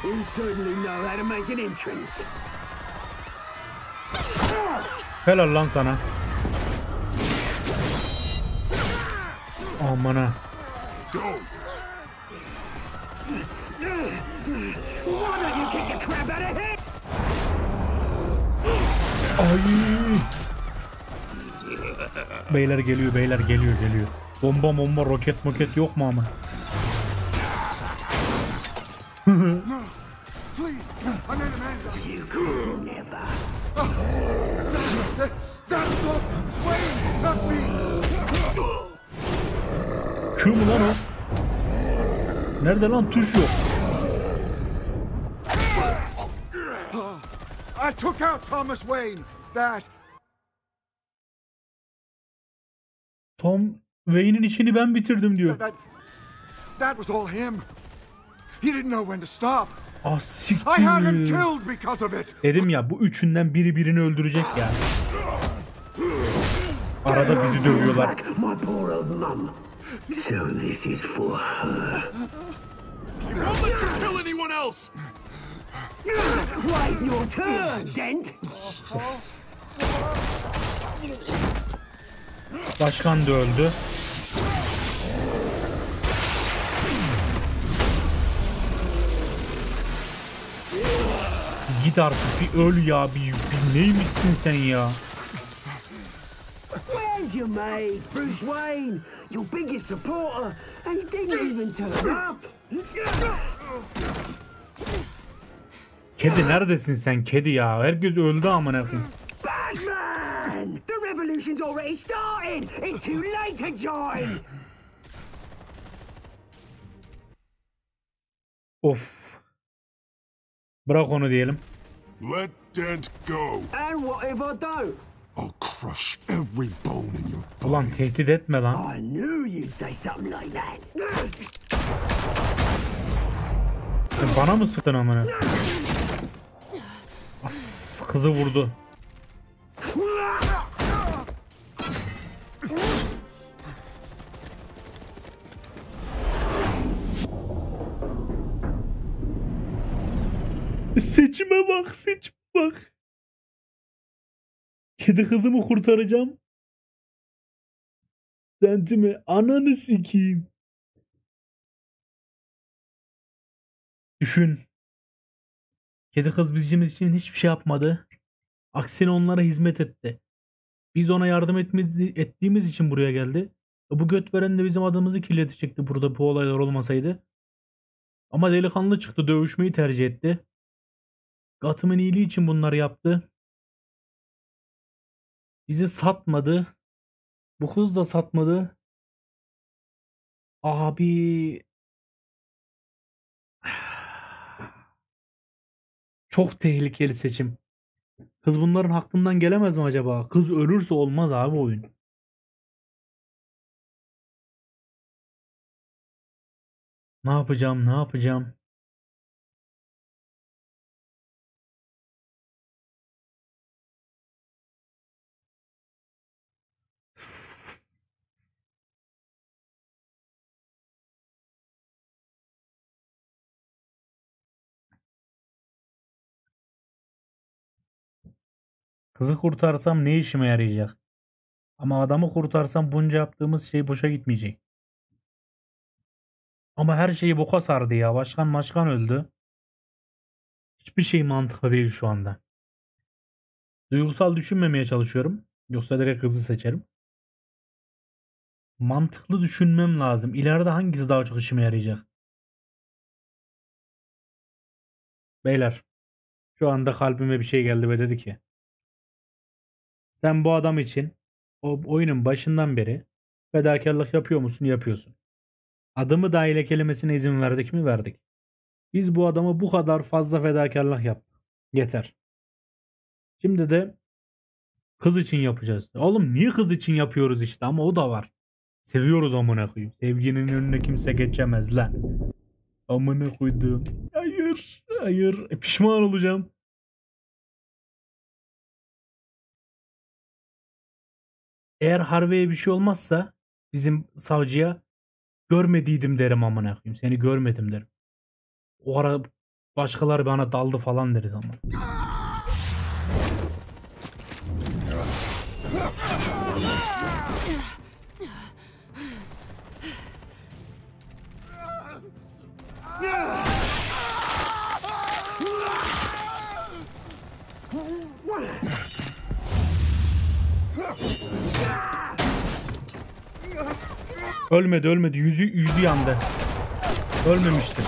Speaker 17: You certainly know how to make an entrance.
Speaker 1: Helal lan sana. Amına.
Speaker 17: Why don't you kick the crap out of him?
Speaker 1: Ay. Beyler geliyor, beyler geliyor. Bomba roket yok mu ama?
Speaker 14: No, please, I need a man.
Speaker 17: You could never.
Speaker 14: That's all. Wayne, not me.
Speaker 1: Kim lan o? Nerede lan, tuş yok.
Speaker 14: I took out Thomas Wayne.
Speaker 1: Tom Wayne'in işini ben bitirdim diyor.
Speaker 14: That was all him. He didn't know when to stop.
Speaker 1: Ah siktir.
Speaker 14: I had him killed because of it.
Speaker 1: Dedim ya, bu üçünden biri birini öldürecek ya. Arada bizi dövüyorlar.
Speaker 17: My poor old mum. So this is for her.
Speaker 2: He won't let you kill anyone else.
Speaker 17: Wait your turn, Dent.
Speaker 1: Başkan da öldü. Git artık, bir öl ya, bir neymişsin sen ya?
Speaker 17: Where's your mate, Bruce Wayne? Your biggest supporter, and he didn't even turn up.
Speaker 1: Kedi neredesin sen, kedi ya? Herkes öldü amına koyayım.
Speaker 17: Batman! The revolution's already started. It's too late to join.
Speaker 1: Of. Bırak onu diyelim.
Speaker 2: Let Dent go.
Speaker 17: And what if I don't?
Speaker 2: I'll crush every bone in your body.
Speaker 1: Ulan tehdit etme lan.
Speaker 17: I knew you'd say something like that.
Speaker 1: Sen bana mı sıktın amına? Kızı vurdu. Seçime bak, seçime bak. Kedi kızımı kurtaracağım. Dentimi ananı sikeyim. Düşün. Kedi kız bizim için hiçbir şey yapmadı. Aksine onlara hizmet etti. Biz ona yardım ettiğimiz için buraya geldi. Bu göt veren de bizim adımızı kirletecekti burada, bu olaylar olmasaydı. Ama delikanlı çıktı, dövüşmeyi tercih etti. Gotham'ın iyiliği için bunları yaptı. Bizi satmadı. Bu kız da satmadı. Abi. Çok tehlikeli seçim. Kız bunların hakkından gelemez mi acaba? Kız ölürse olmaz abi oyun. Ne yapacağım? Ne yapacağım? Kızı kurtarsam ne işime yarayacak? Ama adamı kurtarsam bunca yaptığımız şey boşa gitmeyecek. Ama her şeyi boka sardı ya. Başkan öldü. Hiçbir şey mantıklı değil şu anda. Duygusal düşünmemeye çalışıyorum. Yoksa direkt kızı seçerim. Mantıklı düşünmem lazım. İleride hangisi daha çok işime yarayacak? Beyler. Şu anda kalbime bir şey geldi ve dedi ki, sen bu adam için o oyunun başından beri fedakarlık yapıyor musun? Yapıyorsun. Adımı dahi lekelemesine izin verdik mi? Verdik. Biz bu adamı bu kadar fazla fedakarlık yaptık. Yeter. Şimdi de kız için yapacağız. Oğlum niye kız için yapıyoruz işte, ama o da var. Seviyoruz amına koyayım. Sevginin önüne kimse geçemez lan. Amına koydum. Hayır. Hayır. Pişman olacağım. Eğer Harvey'e bir şey olmazsa bizim savcıya görmediydim derim amına koyayım. Seni görmedim derim. O ara başkaları bana daldı falan deriz ama. Ölmedi. Yüzü yandı. Ölmemişti.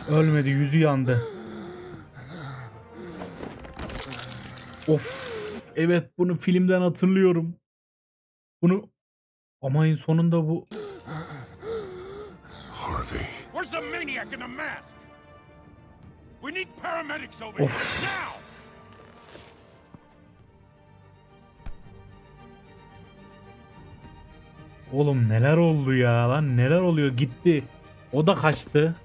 Speaker 1: Ölmedi, yüzü yandı. Of. Evet, bunu filmden hatırlıyorum. Bunu ama en sonunda bu
Speaker 9: maniac in the mask. We need paramedics over here now.
Speaker 1: Oğlum neler oldu ya lan, neler oluyor, gitti. O da kaçtı.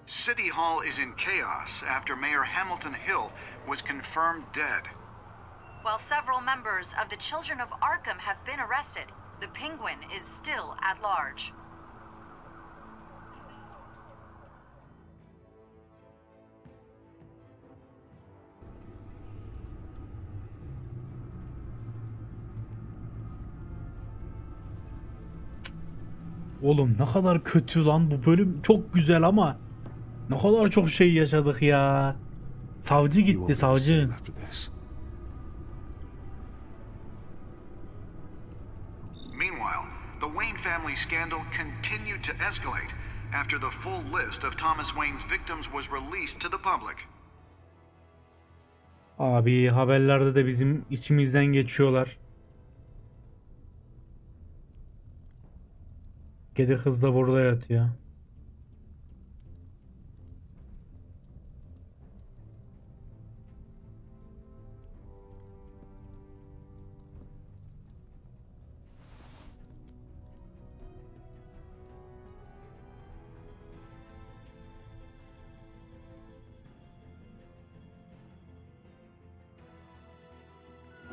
Speaker 14: City Hall is in chaos after Mayor Hamilton Hill was confirmed dead.
Speaker 20: While several members of the Children of Arkham have been arrested, the Penguin is still at large.
Speaker 1: Oğlum ne kadar kötü lan bu bölüm, çok güzel ama ne kadar çok şey yaşadık ya. Savcı gitti, savcı.
Speaker 14: Meanwhile, the Wayne family scandal continued to escalate after the full list of Thomas Wayne's victims was released to the public.
Speaker 1: Abi haberlerde de bizim içimizden geçiyorlar. Kedi kız da burada yatıyor.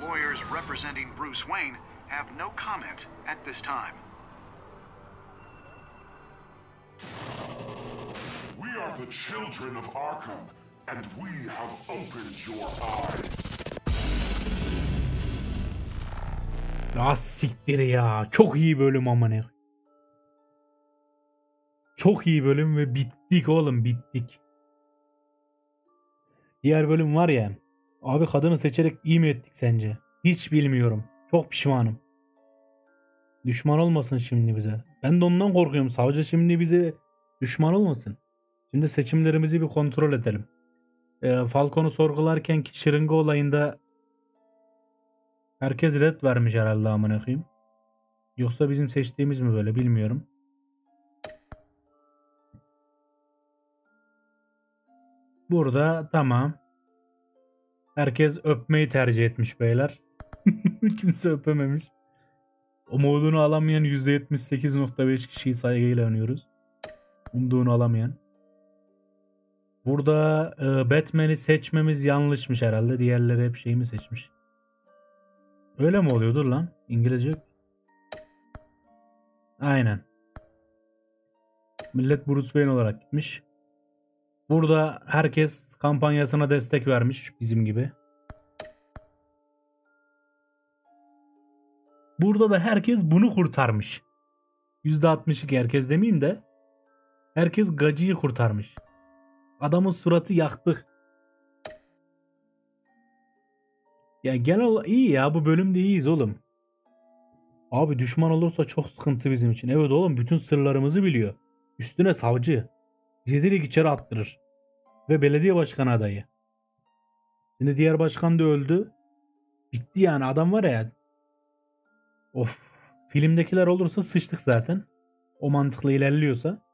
Speaker 14: Lawyers representing Bruce Wayne have no comment at this time.
Speaker 9: We are the children of Arkham, and we have opened your eyes.
Speaker 1: Ya siktir ya. Çok iyi bölüm ama ne. Çok iyi bölüm ve bittik oğlum, bittik. Diğer bölüm var ya. Abi kadını seçerek iyi mi ettik sence? Hiç bilmiyorum. Çok pişmanım. Düşman olmasın şimdi bize. Ben de ondan korkuyorum. Savcı şimdi bize düşman olmasın. Şimdi seçimlerimizi bir kontrol edelim. Falcon'u sorgularken ki şırınga olayında herkes red vermiş herhalde amına koyayım. Yoksa bizim seçtiğimiz mi böyle bilmiyorum. Burada tamam. Herkes öpmeyi tercih etmiş beyler. Kimse öpememiş. Umudunu alamayan %78.5 kişiyi saygıyla anıyoruz. Umduğunu alamayan. Burada Batman'i seçmemiz yanlışmış herhalde. Diğerleri hep şeyimi seçmiş. Öyle mi oluyordur lan? İngilizce. Aynen. Millet Bruce Wayne olarak gitmiş. Burada herkes kampanyasına destek vermiş bizim gibi. Burada da herkes bunu kurtarmış. %62 herkes demeyeyim de herkes gacıyı kurtarmış. Adamın suratı yaktık. Ya genel iyi ya, bu bölümde iyiyiz oğlum. Abi düşman olursa çok sıkıntı bizim için. Evet oğlum, bütün sırlarımızı biliyor. Üstüne savcı. Bizi direkt içeri attırır. Ve belediye başkanı adayı. Şimdi diğer başkan da öldü. Bitti yani, adam var ya. Of. Filmdekiler olursa sıçtık zaten. O mantıkla ilerliyorsa.